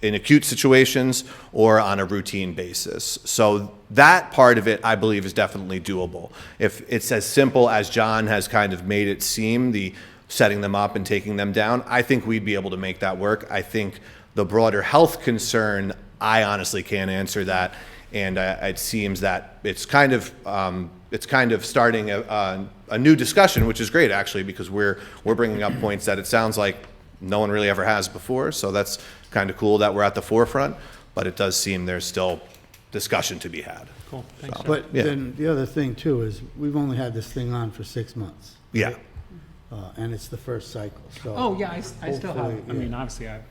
in acute situations or on a routine basis. So that part of it, I believe, is definitely doable. If it's as simple as John has kind of made it seem, the setting them up and taking them down, I think we'd be able to make that work. I think the broader health concern, I honestly can't answer that. And it seems that it's kind of starting a new discussion, which is great actually, because we're bringing up points that it sounds like no one really ever has before. So that's kind of cool that we're at the forefront, but it does seem there's still discussion to be had. Cool, thanks, John. But Yeah. then the other thing too is we've only had this thing on for 6 months. Yeah. And it's the first cycle, so. Oh, yeah, I still have, hopefully, I mean, obviously, I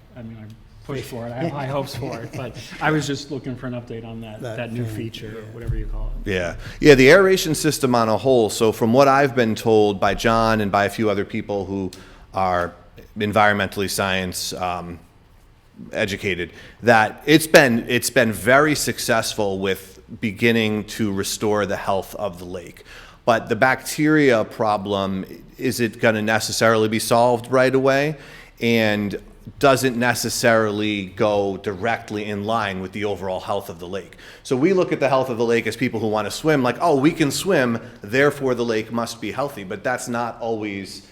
pushed for it, I have high hopes for it, but I was just looking for an update on that new thing, feature, or yeah. whatever you call it. Yeah, the aeration system on a whole, so from what I've been told by John and by a few other people who are environmentally science educated, that it's been very successful with beginning to restore the health of the lake. But the bacteria problem, is it going to necessarily be solved right away? And doesn't necessarily go directly in line with the overall health of the lake. So we look at the health of the lake as people who want to swim, like, oh, we can swim, therefore the lake must be healthy. But that's not always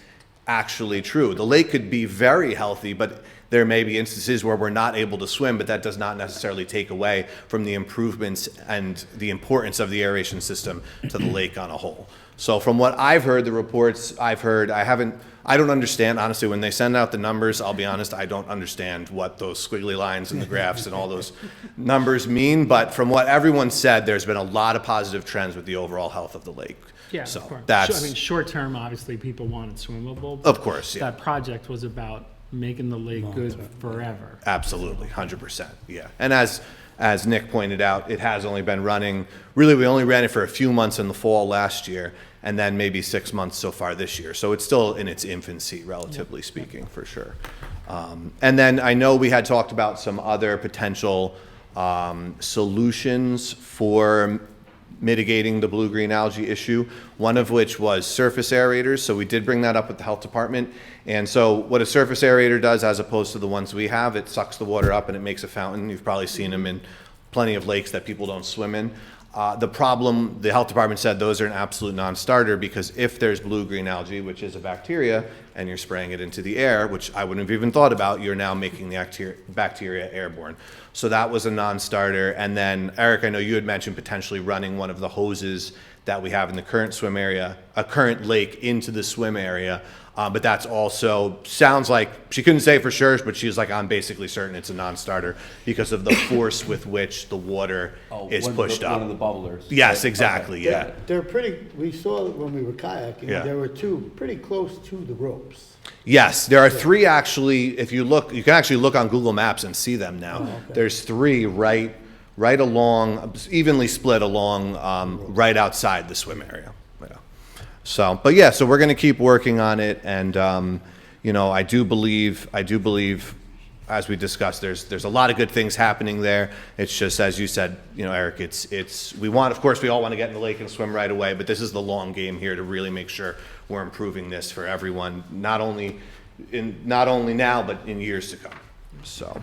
actually true. The lake could be very healthy, but there may be instances where we're not able to swim, but that does not necessarily take away from the improvements and the importance of the aeration system to the lake on a whole. So from what I've heard, the reports I've heard, I don't understand, honestly, when they send out the numbers, I'll be honest, I don't understand what those squiggly lines and the graphs and all those numbers mean, but from what everyone said, there's been a lot of positive trends with the overall health of the lake. Yeah, So of course. that's, I mean, short term, obviously, people wanted swimmable. of course, yeah. That project was about making the lake good forever. Absolutely, 100%, yeah. And as Nick pointed out, it has only been running, really, we only ran it for a few months in the fall last year, and then maybe 6 months so far this year. So it's still in its infancy, relatively speaking, for sure. And then I know we had talked about some other potential solutions for mitigating the blue-green algae issue, one of which was surface aerators. So we did bring that up with the health department. And so what a surface aerator does, as opposed to the ones we have, it sucks the water up and it makes a fountain. You've probably seen them in plenty of lakes that people don't swim in. The problem, the health department said those are an absolute non-starter, because if there's blue-green algae, which is a bacteria, and you're spraying it into the air, which I wouldn't have even thought about, you're now making the bacteria airborne. So that was a non-starter. And then, Eric, I know you had mentioned potentially running one of the hoses that we have in the current swim area, a current lake, into the swim area. But that's also, sounds like, she couldn't say for sure, but she's like, I'm basically certain it's a non-starter because of the force with which the water is pushed up. One of the bubblers. Yes, exactly, yeah. They're pretty, we saw when we were kayaking, Yeah. there were two pretty close to the ropes. Yes, there are three actually, if you look, you can actually look on Google Maps and see them now. Oh, okay. There's three right along, evenly split along, right outside the swim area. Yeah. So, but yeah, so we're going to keep working on it, and you know, I do believe, as we discussed, there's a lot of good things happening there. It's just, as you said, you know, Eric, it's we want, of course, we all want to get in the lake and swim right away, but this is the long game here to really make sure we're improving this for everyone, not only now, but in years to come. So.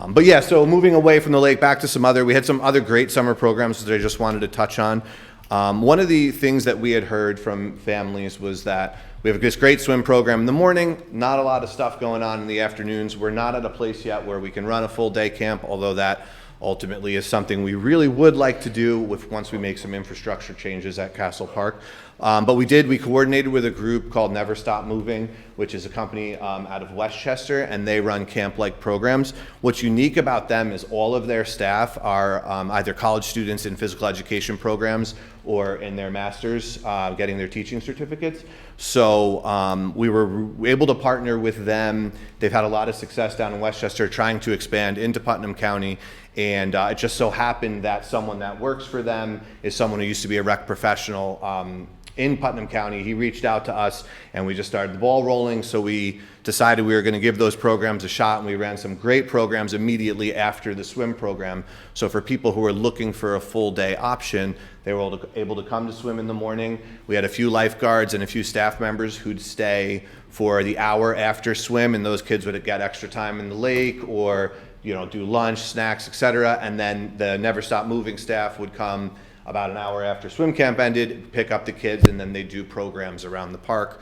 But yeah, so moving away from the lake, back to we had some other great summer programs that I just wanted to touch on. One of the things that we had heard from families was that we have this great swim program in the morning, not a lot of stuff going on in the afternoons. We're not at a place yet where we can run a full day camp, although that ultimately is something we really would like to do once we make some infrastructure changes at Castle Park. But we coordinated with a group called Never Stop Moving, which is a company out of Westchester, and they run camp-like programs. What's unique about them is all of their staff are either college students in physical education programs or in their masters getting their teaching certificates. So we were able to partner with them. They've had a lot of success down in Westchester trying to expand into Putnam County. And it just so happened that someone that works for them is someone who used to be a rec professional in Putnam County. He reached out to us, and we just started the ball rolling. So we decided we were going to give those programs a shot, and we ran some great programs immediately after the swim program. So for people who were looking for a full day option, they were able to come to swim in the morning. We had a few lifeguards and a few staff members who'd stay for the hour after swim, and those kids would get extra time in the lake or do lunch, snacks, etc. And then the Never Stop Moving staff would come about an hour after swim camp ended, pick up the kids, and then they do programs around the park.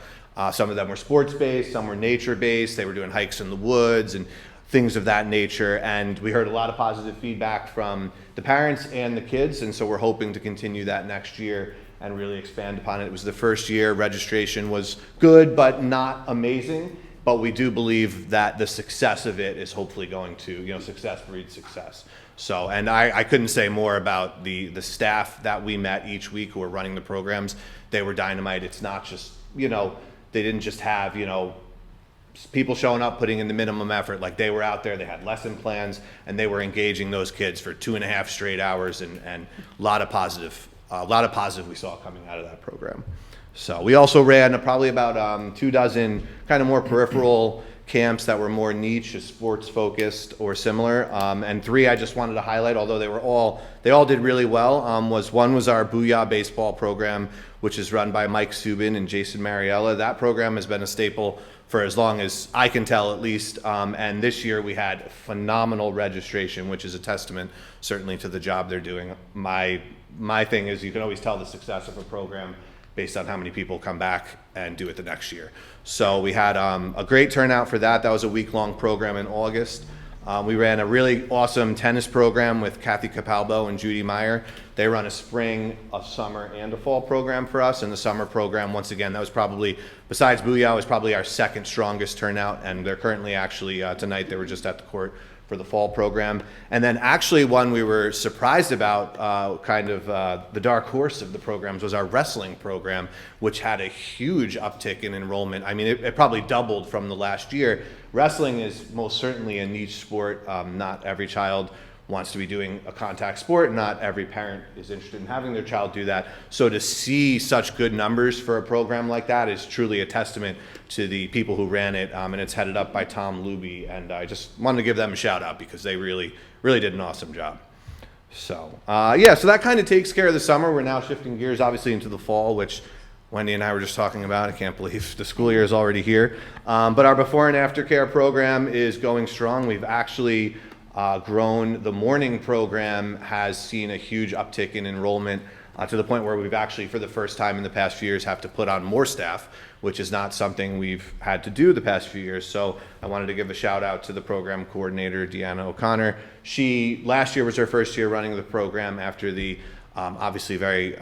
Some of them were sports-based, some were nature-based. They were doing hikes in the woods and things of that nature. And we heard a lot of positive feedback from the parents and the kids, and so we're hoping to continue that next year and really expand upon it. It was the first year. Registration was good, but not amazing. But we do believe that the success of it is hopefully going to, success breeds success. So, and I couldn't say more about the staff that we met each week who were running the programs. They were dynamite. It's not just, they didn't just have, people showing up, putting in the minimum effort. Like, they were out there, they had lesson plans, and they were engaging those kids for 2.5 straight hours, and a lot of positive we saw coming out of that program. So we also ran probably about 24 kind of more peripheral camps that were more niche, sports focused or similar. And 3 I just wanted to highlight, although they all did really well. One was our Booyah baseball program, which is run by Mike Subin and Jason Mariella. That program has been a staple for as long as I can tell, at least. And this year we had phenomenal registration, which is a testament certainly to the job they're doing. My thing is, you can always tell the success of a program based on how many people come back and do it the next year. So we had a great turnout for that. That was a week-long program in August. We ran a really awesome tennis program with Kathy Capalbo and Judy Meyer. They run a spring, a summer, and a fall program for us. And the summer program, once again, that was probably, besides Booyah, was probably our second strongest turnout. And they're currently actually, tonight, they were just at the court for the fall program. And then actually one we were surprised about, the dark horse of the programs, was our wrestling program, which had a huge uptick in enrollment. I mean, it probably doubled from the last year. Wrestling is most certainly a niche sport. Not every child wants to be doing a contact sport. Not every parent is interested in having their child do that. So to see such good numbers for a program like that is truly a testament to the people who ran it. And it's headed up by Tom Luby. And I just wanted to give them a shout out because they really, really did an awesome job. So, so that kind of takes care of the summer. We're now shifting gears, obviously, into the fall, which Wendy and I were just talking about. I can't believe the school year is already here. But our before and after care program is going strong. We've actually grown. The morning program has seen a huge uptick in enrollment to the point where we've actually, for the first time in the past few years, have to put on more staff, which is not something we've had to do the past few years. So I wanted to give a shout out to the program coordinator, Deanna O'Connor. Last year was her first year running the program after the obviously very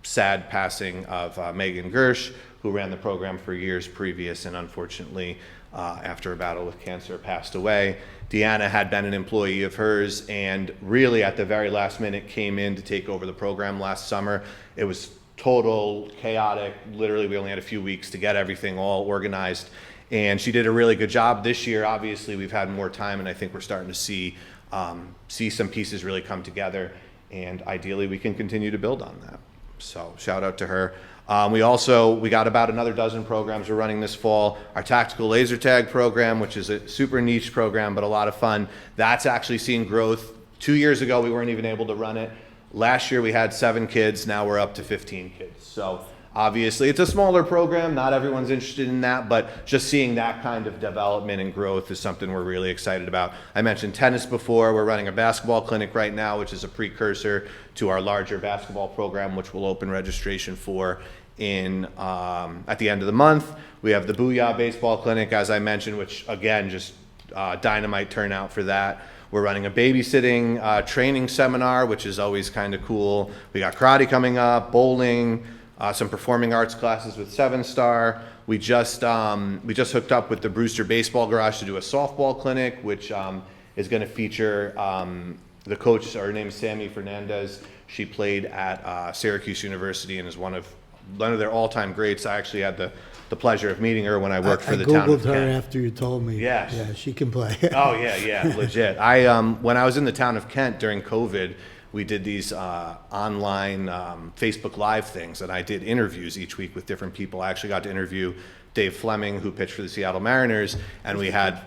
sad passing of Megan Gersh, who ran the program for years previous and unfortunately after a battle with cancer passed away. Deanna had been an employee of hers and really at the very last minute came in to take over the program last summer. It was total chaotic. Literally, we only had a few weeks to get everything all organized. And she did a really good job this year. Obviously, we've had more time and I think we're starting to see some pieces really come together. And ideally, we can continue to build on that. So shout out to her. We got about another dozen programs we're running this fall. Our tactical laser tag program, which is a super niche program, but a lot of fun. That's actually seen growth. 2 years ago, we weren't even able to run it. Last year, we had 7 kids. Now we're up to 15 kids. So obviously, it's a smaller program. Not everyone's interested in that, but just seeing that kind of development and growth is something we're really excited about. I mentioned tennis before. We're running a basketball clinic right now, which is a precursor to our larger basketball program, which we'll open registration for at the end of the month. We have the Booyah baseball clinic, as I mentioned, which again, just dynamite turnout for that. We're running a babysitting training seminar, which is always kind of cool. We got karate coming up, bowling, some performing arts classes with 7 Star. We just hooked up with the Brewster Baseball Garage to do a softball clinic, which is going to feature the coach. Her name is Sammy Fernandez. She played at Syracuse University and is one of their all-time greats. I actually had the pleasure of meeting her when I worked for the town of I Googled her Kent. after you told me. Yes. Yeah, she can play. Oh, yeah, legit. When I was in the town of Kent during COVID, we did these online Facebook Live things, and I did interviews each week with different people. I actually got to interview Dave Fleming, who pitched for the Seattle Mariners, and we had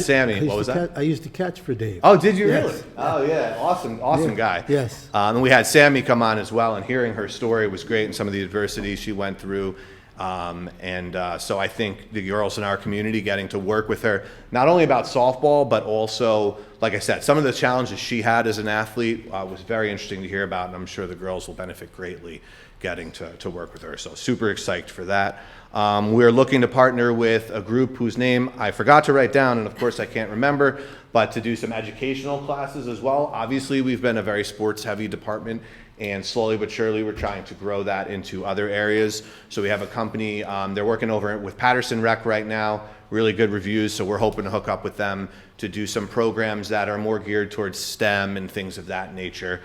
Sammy. What was that? I used to catch for Dave. Oh, did you Yes. really? Oh, yeah, awesome guy. Yes. And we had Sammy come on as well, and hearing her story was great, and some of the adversity she went through. So I think the girls in our community getting to work with her, not only about softball, but also, like I said, some of the challenges she had as an athlete was very interesting to hear about, and I'm sure the girls will benefit greatly getting to work with her. So super excited for that. We're looking to partner with a group whose name I forgot to write down, and of course I can't remember, but to do some educational classes as well. Obviously, we've been a very sports-heavy department, and slowly but surely we're trying to grow that into other areas. So we have a company, they're working over with Patterson Rec right now, really good reviews, so we're hoping to hook up with them to do some programs that are more geared towards STEM and things of that nature.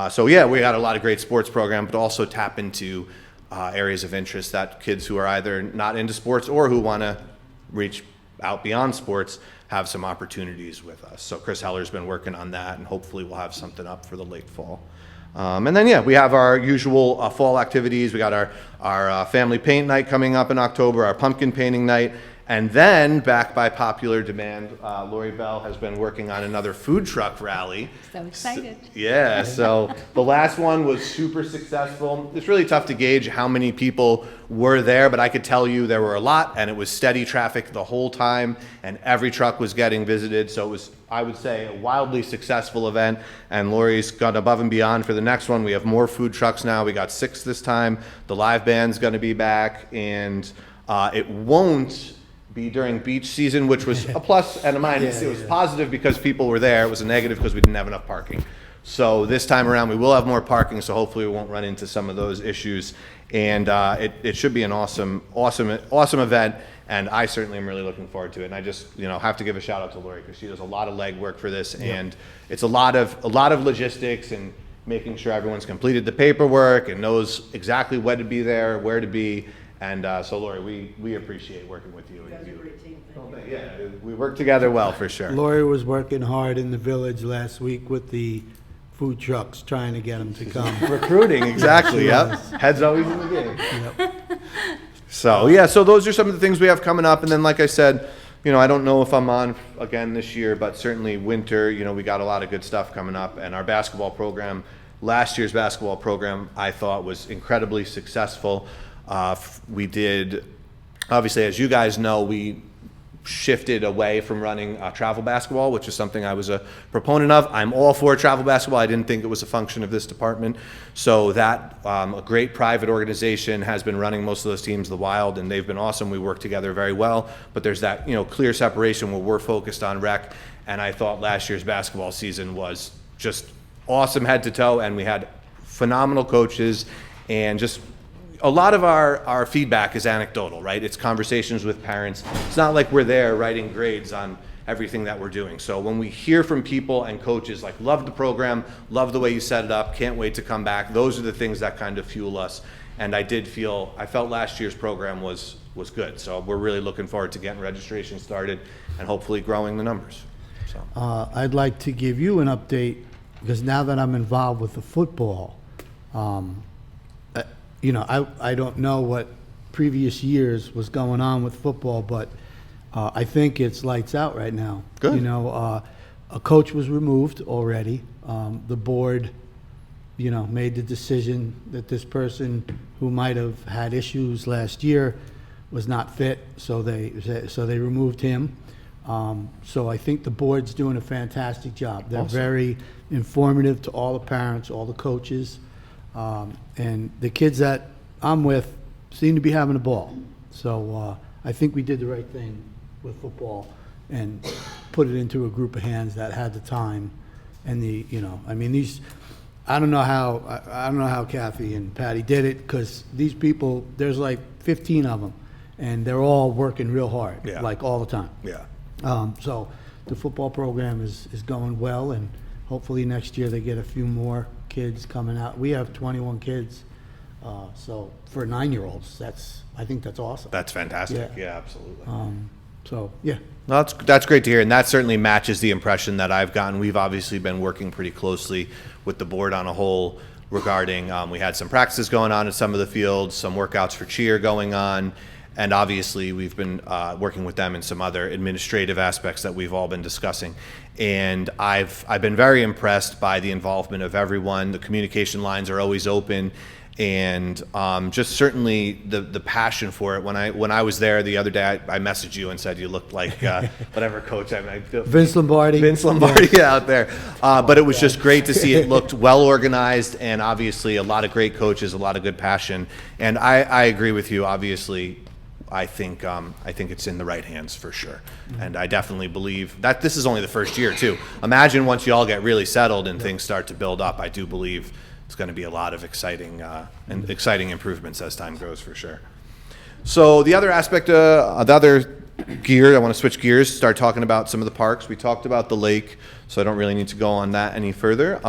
So yeah, we got a lot of great sports programs, but also tap into areas of interest that kids who are either not into sports or who want to reach out beyond sports have some opportunities with us. So Chris Heller's been working on that, and hopefully we'll have something up for the late fall. And then, yeah, we have our usual fall activities. We got our family paint night coming up in October, our pumpkin painting night. And then, back by popular demand, Lori Bell has been working on another food truck rally. So excited. Yeah, so the last one was super successful. It's really tough to gauge how many people were there, but I could tell you there were a lot, and it was steady traffic the whole time, and every truck was getting visited. So it was, I would say, a wildly successful event, and Lori's gone above and beyond for the next one. We have more food trucks now. We got 6 this time. The live band's going to be back, and it won't be during beach season, which was a plus and a minus. It was positive because people were there. It was a negative because we didn't have enough parking. So this time around, we will have more parking, so hopefully we won't run into some of those issues. And it should be an awesome event, and I certainly am really looking forward to it. And I just, have to give a shout out to Lori because she does a lot of legwork for this, and it's a lot of logistics and making sure everyone's completed the paperwork and knows exactly when to be there, where to be. And so, Lori, we appreciate working with you. You guys are a great team. Yeah, we work together well, for sure. Lori was working hard in the village last week with the food trucks, trying to get them to come. Recruiting, exactly, yep. Head's always in the game. Yep. So, yeah, so those are some of the things we have coming up. And then, like I said, I don't know if I'm on again this year, but certainly winter, we got a lot of good stuff coming up. And our basketball program, last year's basketball program, I thought was incredibly successful. We did, obviously, as you guys know, we shifted away from running travel basketball, which is something I was a proponent of. I'm all for travel basketball. I didn't think it was a function of this department. So that, a great private organization has been running most of those teams, the Wild, and they've been awesome. We work together very well, but there's that, clear separation where we're focused on rec. And I thought last year's basketball season was just awesome head to toe, and we had phenomenal coaches, and just a lot of our feedback is anecdotal, right? It's conversations with parents. It's not like we're there writing grades on everything that we're doing. So when we hear from people and coaches like, love the program, love the way you set it up, can't wait to come back, those are the things that kind of fuel us. And I felt last year's program was good. So we're really looking forward to getting registration started and hopefully growing the numbers. So I'd like to give you an update, because now that I'm involved with the football, I don't know what previous years was going on with football, but I think it's lights out right now. Good. A coach was removed already. The board, made the decision that this person who might have had issues last year was not fit, so they removed him. So I think the board's doing a fantastic job. They're Awesome. very informative to all the parents, all the coaches. And the kids that I'm with seem to be having a ball. So I think we did the right thing with football and put it into a group of hands that had the time and I don't know how Kathy and Patty did it, because these people, there's like 15 of them, and they're all working real hard, Yeah. like all the time. yeah. So the football program is going well, and hopefully next year they get a few more kids coming out. We have 21 kids, so for 9-year-olds, I think that's awesome. That's fantastic. Yeah. Yeah, absolutely. So, yeah. No, that's great to hear, and that certainly matches the impression that I've gotten. We've obviously been working pretty closely with the board on a whole regarding, we had some practices going on at some of the fields, some workouts for cheer going on, and obviously we've been working with them in some other administrative aspects that we've all been discussing. And I've been very impressed by the involvement of everyone. The communication lines are always open, and just certainly the passion for it. When I was there the other day, I messaged you and said you looked like whatever coach I Vince Lombardi. Vince Lombardi out there. But it was just great to see it looked well organized, and obviously a lot of great coaches, a lot of good passion. And I agree with you. Obviously, I think it's in the right hands for sure. And I definitely believe that this is only the first year too. Imagine once you all get really settled and things start to build up. I do believe it's going to be a lot of exciting improvements as time goes for sure. So the other aspect, the other gear, I want to switch gears, start talking about some of the parks. We talked about the lake, so I don't really need to go on that any further.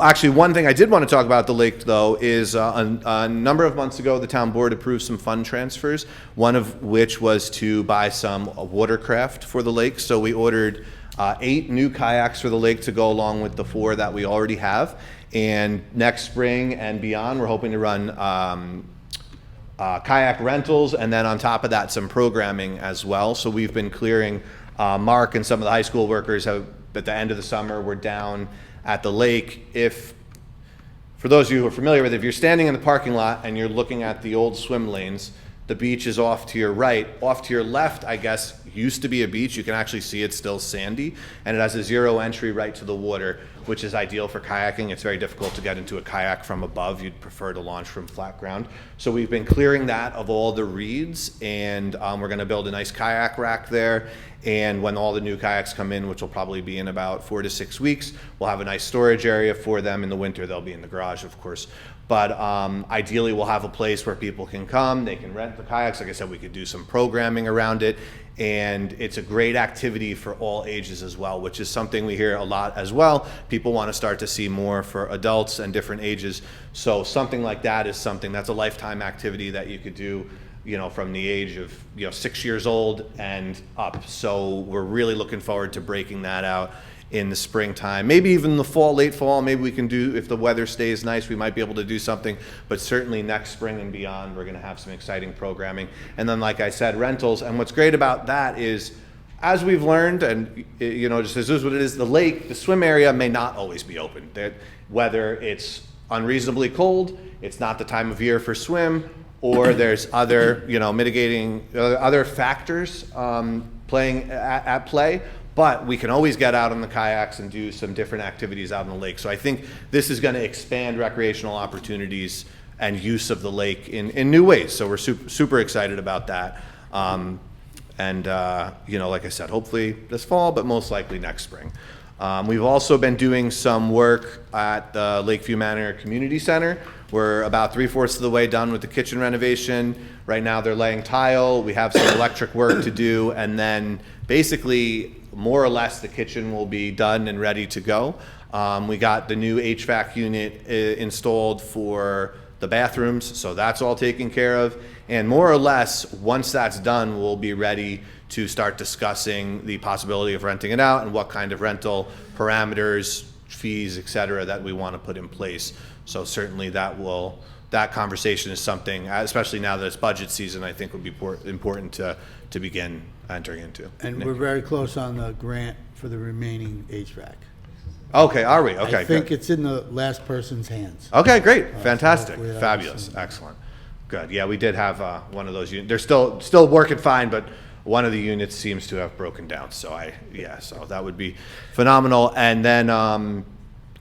Actually, one thing I did want to talk about at the lake, though, is a number of months ago, the town board approved some fund transfers, one of which was to buy some watercraft for the lake. So we ordered 8 new kayaks for the lake to go along with the 4 that we already have. And next spring and beyond, we're hoping to run kayak rentals, and then on top of that, some programming as well. So we've been clearing, Mark and some of the high school workers have, at the end of the summer, we're down at the lake. For those of you who are familiar with it, if you're standing in the parking lot and you're looking at the old swim lanes, the beach is off to your right. Off to your left, I guess, used to be a beach. You can actually see it's still sandy, and it has a 0 entry right to the water, which is ideal for kayaking. It's very difficult to get into a kayak from above. You'd prefer to launch from flat ground. So we've been clearing that of all the reeds, and we're going to build a nice kayak rack there. And when all the new kayaks come in, which will probably be in about 4 to 6 weeks, we'll have a nice storage area for them. In the winter, they'll be in the garage, of course. But ideally, we'll have a place where people can come. They can rent the kayaks. Like I said, we could do some programming around it. And it's a great activity for all ages as well, which is something we hear a lot as well. People want to start to see more for adults and different ages. So something like that is something that's a lifetime activity that you could do, from the age of 6 years old and up. So we're really looking forward to breaking that out in the springtime, maybe even the fall, late fall. Maybe we can do, if the weather stays nice, we might be able to do something, but certainly next spring and beyond, we're going to have some exciting programming. And then, like I said, rentals. And what's great about that is, as we've learned, and just as is what it is, the lake, the swim area may not always be open. Whether it's unreasonably cold, it's not the time of year for swim, or there's other, mitigating, other factors playing at play. But we can always get out on the kayaks and do some different activities out on the lake. So I think this is going to expand recreational opportunities and use of the lake in new ways. So we're super excited about that. Like I said, hopefully this fall, but most likely next spring. We've also been doing some work at the Lakeview Manor Community Center. We're about 3/4 of the way done with the kitchen renovation. Right now they're laying tile. We have some electric work to do, and then basically more or less the kitchen will be done and ready to go. We got the new HVAC unit installed for the bathrooms, so that's all taken care of. And more or less, once that's done, we'll be ready to start discussing the possibility of renting it out and what kind of rental parameters, fees, et cetera, that we want to put in place. So certainly that conversation is something, especially now that it's budget season, I think would be important to begin entering into. And Nick? we're very close on the grant for the remaining HVAC. Okay, are we? Okay, I think good. it's in the last person's hands. Okay, great, fantastic, hopefully that fabulous, was- excellent. Good, yeah, we did have one of those units. They're still working fine, but one of the units seems to have broken down, so so that would be phenomenal. And then,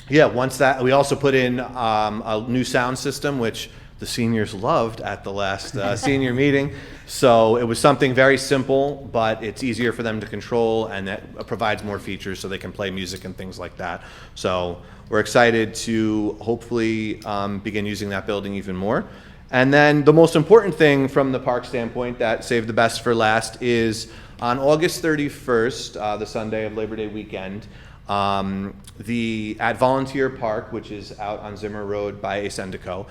once that, we also put in a new sound system, which the seniors loved at the last senior meeting. So it was something very simple, but it's easier for them to control, and that provides more features so they can play music and things like that. So we're excited to hopefully begin using that building even more. And then the most important thing from the park standpoint that saved the best for last is on August 31st, the Sunday of Labor Day weekend, at Volunteer Park, which is out on Zimmer Road by Asendico,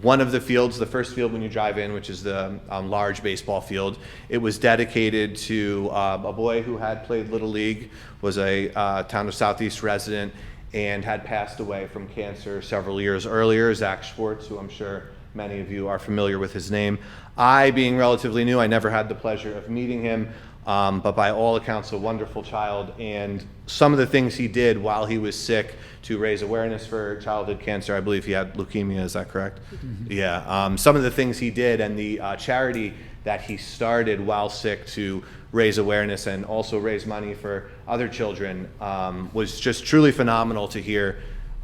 one of the fields, the first field when you drive in, which is the large baseball field, it was dedicated to a boy who had played Little League, was a Town of Southeast resident, and had passed away from cancer several years earlier, Zach Schwartz, who I'm sure many of you are familiar with his name. I, being relatively new, I never had the pleasure of meeting him, but by all accounts, a wonderful child. And some of the things he did while he was sick to raise awareness for childhood cancer, I believe he had leukemia, is that correct? Yeah, some of the things he did and the charity that he started while sick to raise awareness and also raise money for other children was just truly phenomenal to hear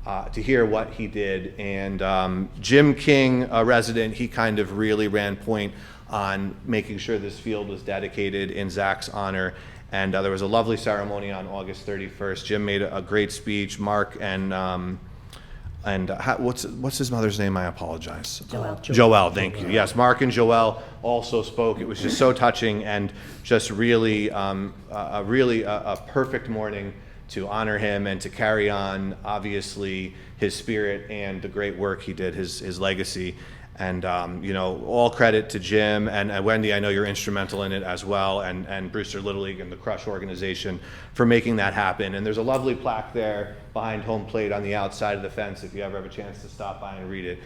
what he did. And Jim King, a resident, he kind of really ran point on making sure this field was dedicated in Zach's honor. And there was a lovely ceremony on August 31st. Jim made a great speech. Mark and what's his mother's name? I apologize. Joelle, thank you. Yes, Mark and Joelle also spoke. It was just so touching and just really, a perfect morning to honor him and to carry on, obviously, his spirit and the great work he did, his legacy. And, all credit to Jim and Wendy, I know you're instrumental in it as well, and Brewster Little League and the Crush organization for making that happen. And there's a lovely plaque there behind home plate on the outside of the fence if you ever have a chance to stop by and read it.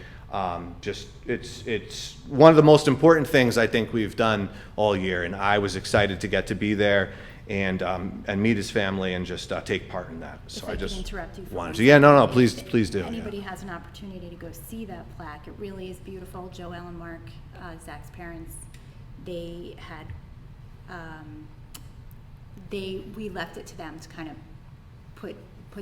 It's one of the most important things I think we've done all year, and I was excited to get to be there and meet his family and just take part in that. So If I could interrupt you for wanted one to. Yeah, no, second. please do. If anybody has an opportunity to go see that plaque, it really is beautiful. Joelle and Mark, Zach's parents, they had, we left it to them to kind of put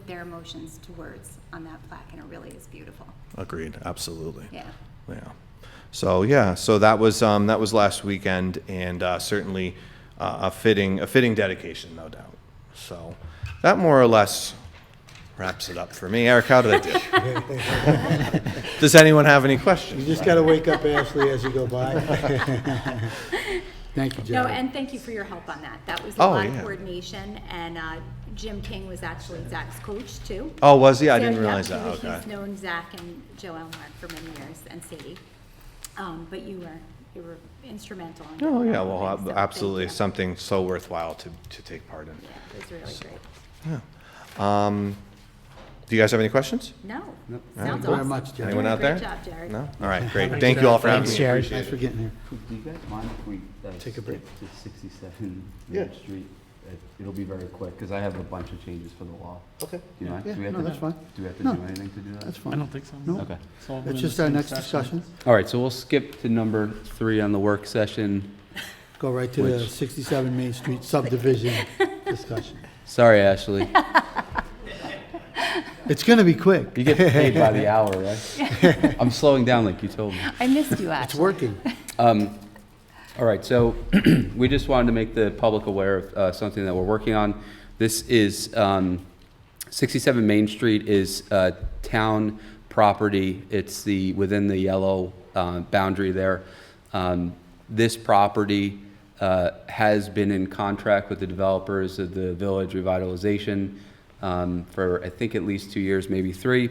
their emotions to words on that plaque, and it really is beautiful. Agreed, absolutely. Yeah. Yeah. So that was last weekend, and certainly a fitting dedication, no doubt. So that more or less wraps it up for me. Eric, how did I do? Does anyone have any questions? You just got to wake up Ashley as you go by. Thank you, Jerry. No, and thank you for your help on that. That was a Oh, lot of yeah. coordination, and Jim King was actually Zach's coach, too. Oh, was he? I So, didn't realize yeah, that. Okay. He's known Zach and Joelle and Mark for many years, and Sadie. But you were instrumental in Oh, getting yeah, all the well, things, so absolutely. thank you. Something so worthwhile to take part in. Yeah, it was really great. Do you guys have any questions? No, Thank sounds you very awesome. much, Jerry. Anyone out there? Great job, Jared. No? All right, great. Thank you all for having Thanks, me. Jerry. Appreciate Thanks for it. getting here. Do you guys mind if we Take a break. skip to 67 Yeah. Main Street? It'll be very quick, because I have a bunch of changes for the law. Okay. Do you mind? Yeah, Do we have no, to- that's fine. Do we have to No. do anything to do that? That's I fine. don't think so. No. Okay. It's all It's within just the our same next session. discussion. All right, so we'll skip to number 3 on the work session. Go right to the Which- 67 Main Street subdivision discussion. Sorry, Ashley. It's going to be quick. You get paid by the hour, right? I'm slowing down like you told me. I missed you, It's actually. working. All right, so we just wanted to make the public aware of something that we're working on. This is 67 Main Street is town property. It's within the yellow boundary there. This property has been in contract with the developers of the Village Revitalization for I think at least 2 years, maybe 3.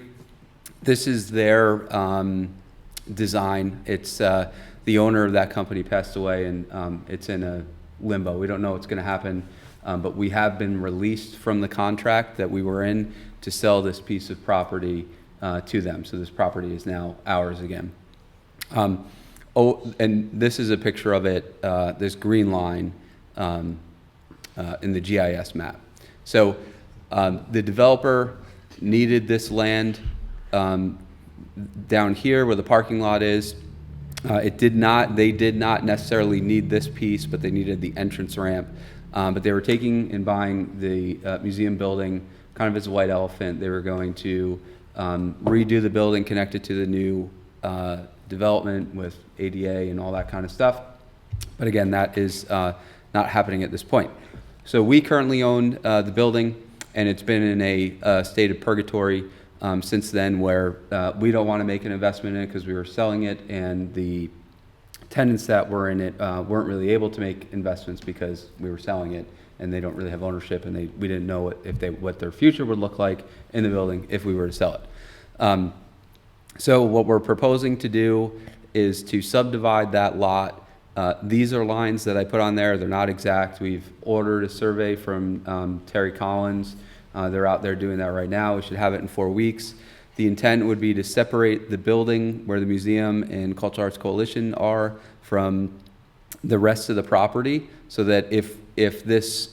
This is their design. It's the owner of that company passed away, and it's in a limbo. We don't know what's going to happen, but we have been released from the contract that we were in to sell this piece of property to them. So this property is now ours again. And this is a picture of it, this green line in the GIS map. So the developer needed this land down here where the parking lot is. They did not necessarily need this piece, but they needed the entrance ramp. But they were taking and buying the museum building kind of as a white elephant. They were going to redo the building, connect it to the new development with ADA and all that kind of stuff. But again, that is not happening at this point. So we currently own the building, and it's been in a state of purgatory since then, where we don't want to make an investment in it because we were selling it, and the tenants that were in it weren't really able to make investments because we were selling it, and they don't really have ownership, and we didn't know what their future would look like in the building if we were to sell it. So what we're proposing to do is to subdivide that lot. These are lines that I put on there. They're not exact. We've ordered a survey from Terry Collins. They're out there doing that right now. We should have it in 4 weeks. The intent would be to separate the building where the museum and Cultural Arts Coalition are from the rest of the property, so that if this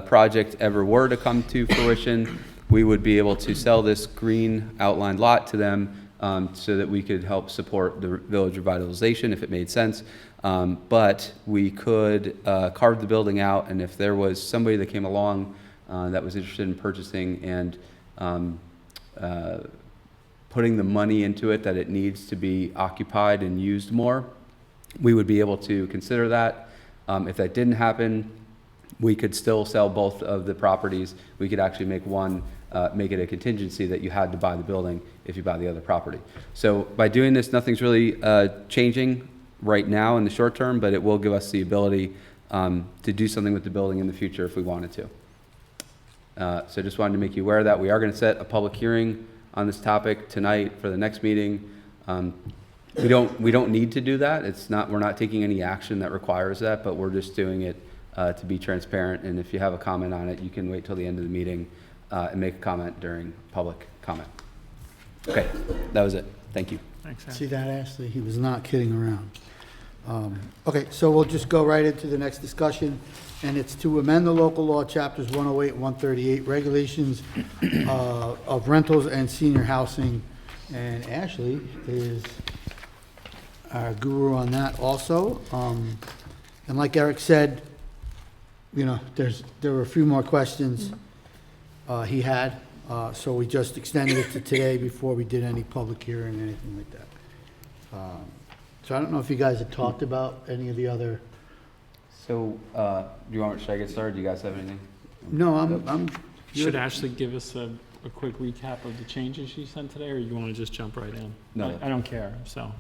project ever were to come to fruition, we would be able to sell this green outlined lot to them, so that we could help support the village revitalization if it made sense. But we could carve the building out, and if there was somebody that came along that was interested in purchasing and putting the money into it that it needs to be occupied and used more, we would be able to consider that. If that didn't happen, we could still sell both of the properties. We could actually make make it a contingency that you had to buy the building if you buy the other property. So by doing this, nothing's really changing right now in the short term, but it will give us the ability to do something with the building in the future if we wanted to. So just wanted to make you aware of that. We are going to set a public hearing on this topic tonight for the next meeting. We don't need to do that. We're not taking any action that requires that, but we're just doing it to be transparent. And if you have a comment on it, you can wait till the end of the meeting and make a comment during public comment. Okay, that was it. Thank you. Thanks, See that, Ashley? He was not kidding around. Okay, so we'll just go right into the next discussion, and it's to amend the local law, chapters 108 and 138, regulations of rentals and senior housing. And Ashley is our guru on that also. And like Eric said, you know, there were a few more questions he had, so we just extended it to today before we did any public hearing or anything like that. So I don't know if you guys had talked about any of the other. So, should I get started? Do you guys have anything? No, I'm. Should Ashley give us a quick recap of the changes she sent today, or you want to just jump right in? No. I don't care, so.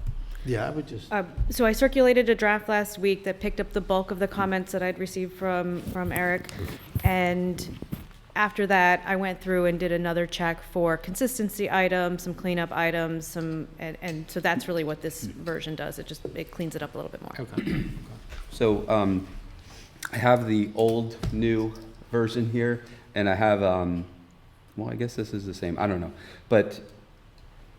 Yeah, I would just. So I circulated a draft last week that picked up the bulk of the comments that I'd received from Eric. And after that, I went through and did another check for consistency items, some cleanup items, and so that's really what this version does. It cleans it up a little bit more. Okay. So I have the old, new version here, and I have, well, I guess this is the same. I don't know. But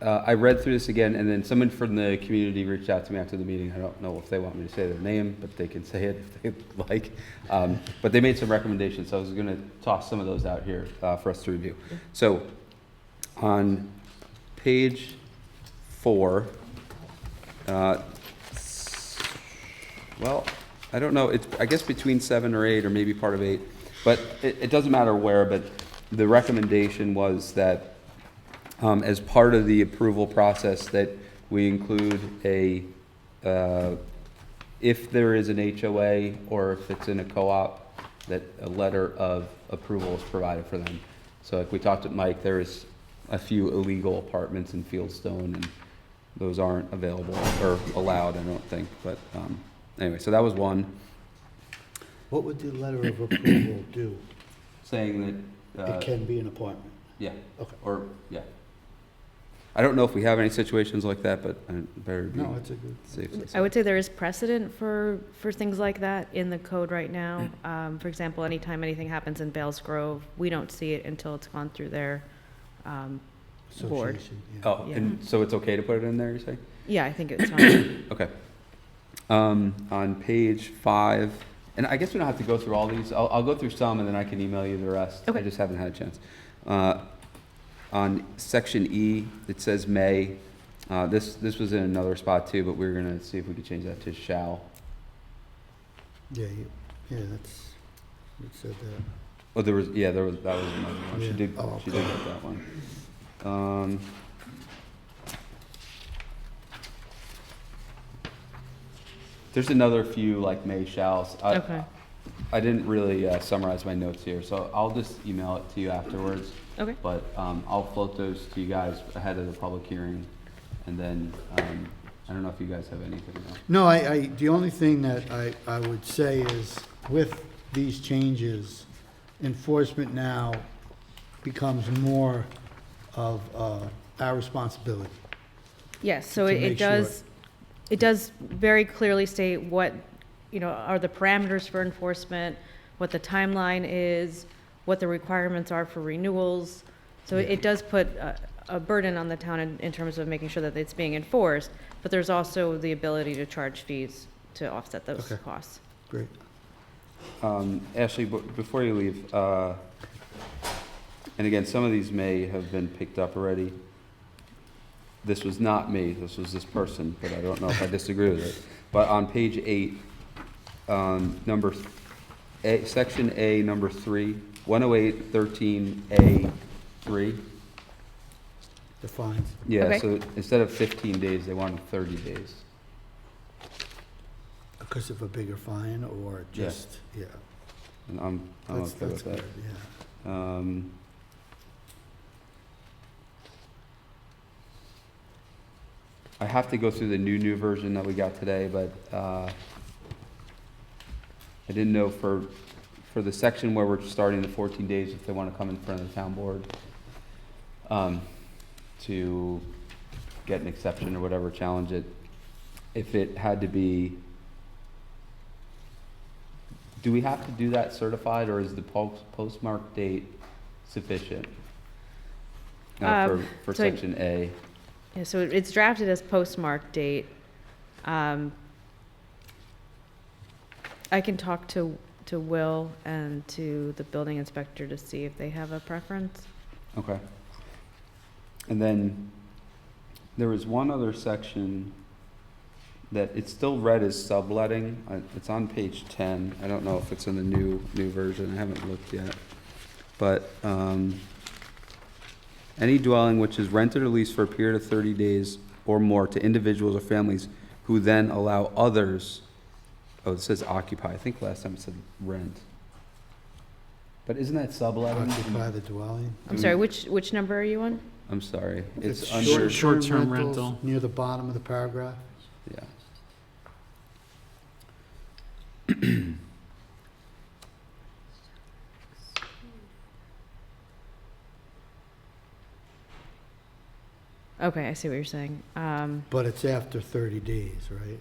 I read through this again, and then someone from the community reached out to me after the meeting. I don't know if they want me to say their name, but they can say it if they like. But they made some recommendations, so I was going to toss some of those out here for us to review. So on page 4, well, I don't know. It's, I guess, between 7 or 8, or maybe part of 8. But it doesn't matter where, but the recommendation was that as part of the approval process that we include if there is an HOA or if it's in a co-op, that a letter of approval is provided for them. So like we talked with Mike, there's a few illegal apartments in Fieldstone, and those aren't available or allowed, I don't think. But anyway, so that was one. What would the letter of approval do? Saying that It can be an apartment. yeah. Okay. Or, yeah. I don't know if we have any situations like that, but I better be No, it's a good. safe. than I sorry. would say there is precedent for things like that in the code right now. For example, anytime anything happens in Bales Grove, we don't see it until it's gone through their board. Association, yeah. Oh, Yeah. and so it's okay to put it in there, you say? Yeah, I think it's fine. Okay. On page 5, and I guess we don't have to go through all these. I'll go through some, and then I can email you the rest. Okay. I just haven't had a chance. On section E, it says may. This was in another spot too, but we were gonna see if we could change that to shall. Yeah, that's, it said that. Oh, that was another one. She Yeah. did, Oh, she okay. did get that one. There's another few like may, shalls. Okay. I didn't really summarize my notes here, so I'll just email it to you afterwards. Okay. But I'll float those to you guys ahead of the public hearing, and then I don't know if you guys have anything else. No, the only thing that I would say is with these changes, enforcement now becomes more of our responsibility. Yes, so To it make sure. does very clearly state what, are the parameters for enforcement, what the timeline is, what the requirements are for renewals. So it does put a burden on the town in terms of making sure that it's being enforced, but there's also the ability to charge fees to offset those Okay. costs. Great. Ashley, before you leave, and again, some of these may have been picked up already. This was not me, this was this person, but I don't know if I disagree with it. But on page 8, section A, number 3, 108.13A3. Defines. Yeah, Okay. so instead of 15 days, they wanted 30 days. Because of a bigger fine or Yeah. just, yeah. And I'm That's okay with that. good, yeah. I have to go through the new version that we got today, but I didn't know for the section where we're starting the 14 days, if they want to come in front of the town board to get an exception or whatever, challenge it, if it had to be, do we have to do that certified, or is the postmark date sufficient for so- section A? Yeah, so it's drafted as postmark date. I can talk to Will and to the building inspector to see if they have a preference. Okay. And then there was one other section that it's still read as subletting. It's on page 10. I don't know if it's in the new version. I haven't looked yet. But any dwelling which is rented or leased for a period of 30 days or more to individuals or families who then allow others, oh, it says occupy. I think last time it said rent. But isn't that subletting? Occupy the dwelling. I'm sorry, which number are you on? I'm sorry. It's short- under, Short-term rentals rental. Near the bottom of the paragraph. yeah. Okay, I see what you're saying. But it's after 30 days, right?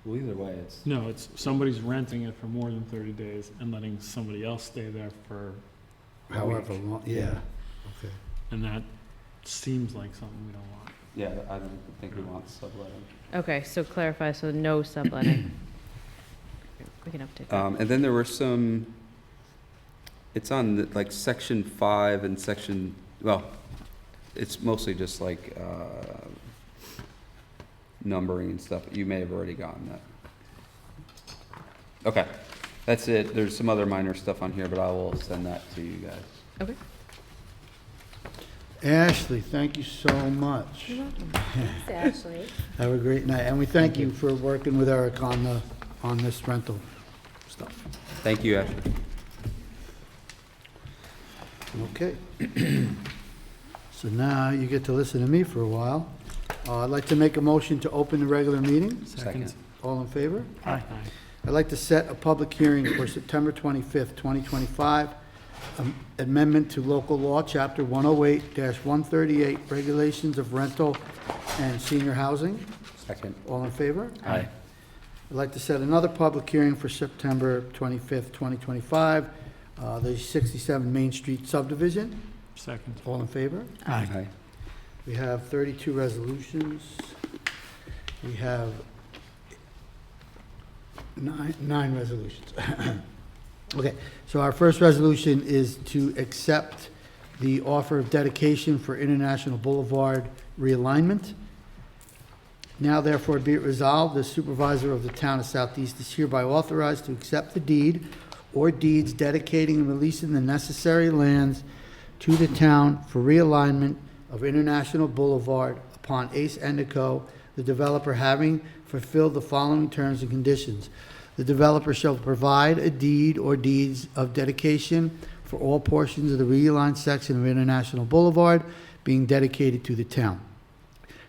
Well, either way, it's, No, it's somebody's renting it for more than 30 days and letting somebody else stay there for, However long, yeah. Okay. and that seems like something we don't want. yeah, I don't think we want subletting. Okay, so clarify, so no subletting. We can update that. And then there were some, it's on like section 5 and section, well, it's mostly just like numbering and stuff. You may have already gotten that. Okay, that's it. There's some other minor stuff on here, but I will send that to you guys. Okay. Ashley, thank you so much. Thanks, Ashley. Have a great night. And we thank you for working with Eric on this rental stuff. Thank you, Ashley. Okay. So now you get to listen to me for a while. I'd like to make a motion to open the regular meeting. Second. All in favor? Aye. I'd like to set a public hearing for September 25th, 2025, amendment to local law, Chapter 108-138, regulations of rental and senior housing. Second. All in favor? Aye. I'd like to set another public hearing for September 25th, 2025, the 67 Main Street subdivision. Second. All in favor? Aye. We have 32 resolutions. We have nine resolutions. Okay, so our first resolution is to accept the offer of dedication for International Boulevard realignment. Now therefore be it resolved, the supervisor of the town of Southeast is hereby authorized to accept the deed or deeds dedicating and releasing the necessary lands to the town for realignment of International Boulevard upon Ace Endico, the developer having fulfilled the following terms and conditions. The developer shall provide a deed or deeds of dedication for all portions of the realigned section of International Boulevard being dedicated to the town,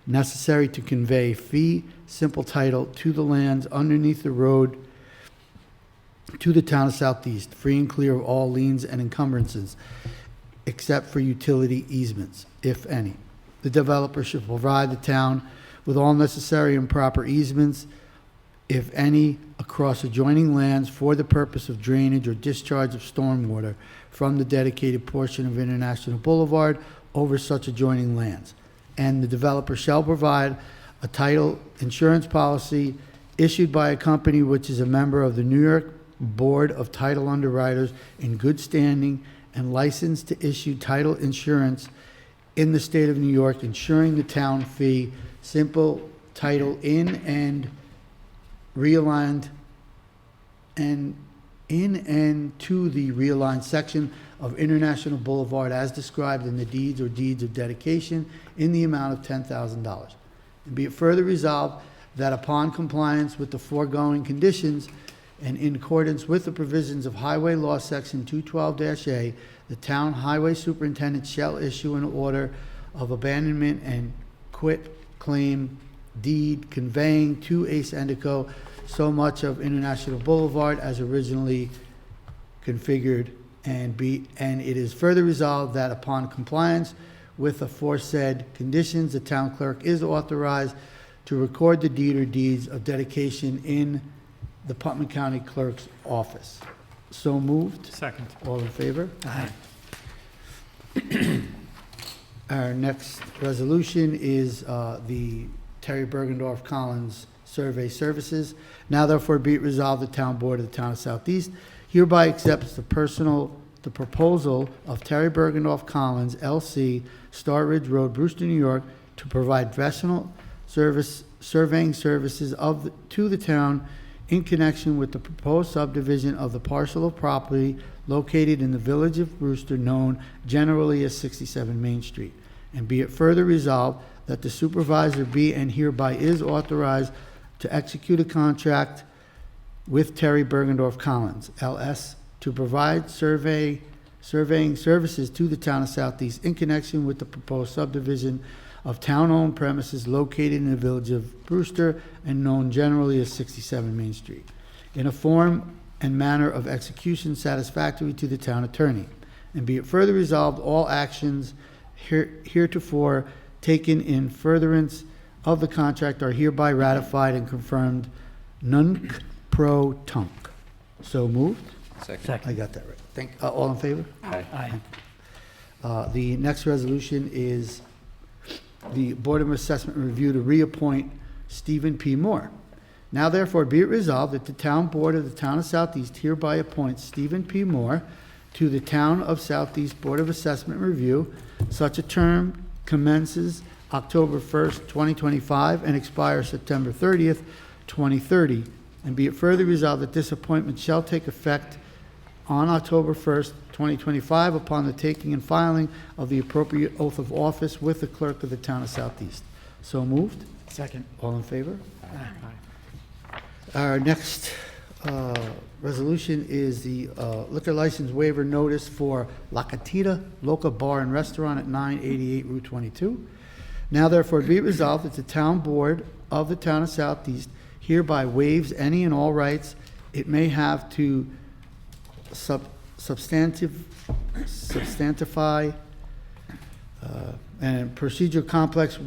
necessary to convey fee simple title to the lands underneath the road to the town of Southeast, free and clear of all liens and encumbrances, except for utility easements, if any. The developer should provide the town with all necessary and proper easements, if any, across adjoining lands for the purpose of drainage or discharge of stormwater from the dedicated portion of International Boulevard over such adjoining lands. And the developer shall provide a title insurance policy issued by a company which is a member of the New York Board of Title Underwriters in good standing and licensed to issue title insurance in the state of New York, insuring the town fee, simple title in and realigned and to the realigned section of International Boulevard as described in the deeds or deeds of dedication in the amount of $10,000. And be it further resolved that upon compliance with the foregoing conditions and in accordance with the provisions of Highway Law Section 212-A, the town highway superintendent shall issue an order of abandonment and quit claim deed conveying to Ace Endico so much of International Boulevard as originally configured, and it is further resolved that upon compliance with the aforesaid conditions, the town clerk is authorized to record the deed or deeds of dedication in the Putnam County Clerk's office. So moved. Second. All in favor? Aye. Our next resolution is the Terry Bergendorf Collins Survey Services. Now therefore be it resolved, the Town Board of the Town of Southeast hereby accepts the proposal of Terry Bergendorf Collins, L.C., Star Ridge Road, Brewster, New York, to provide professional surveying services to the town in connection with the proposed subdivision of the parcel of property located in the village of Brewster, known generally as 67 Main Street. And be it further resolved that the supervisor be and hereby is authorized to execute a contract with Terry Bergendorf Collins, L.S., to provide surveying services to the town of Southeast in connection with the proposed subdivision of town-owned premises located in the village of Brewster and known generally as 67 Main Street, in a form and manner of execution satisfactory to the town attorney. And be it further resolved, all actions heretofore taken in furtherance of the contract are hereby ratified and confirmed nunc pro tunc. So moved? Second. I got that right. All in favor? Aye. The next resolution is the Board of Assessment Review to reappoint Stephen P. Moore. Now therefore be it resolved that the Town Board of the Town of Southeast hereby appoints Stephen P. Moore to the Town of Southeast Board of Assessment Review. Such a term commences October 1st, 2025 and expires September 30th, 2030. And be it further resolved that this appointment shall take effect on October 1st, 2025, upon the taking and filing of the appropriate oath of office with the clerk of the Town of Southeast. So moved? Second. All in favor? Aye. Our next resolution is the liquor license waiver notice for La Catita Loca Bar and Restaurant at 988 Route 22. Now therefore be it resolved that the Town Board of the Town of Southeast hereby waives any and all rights it may have to substantify and procedure complex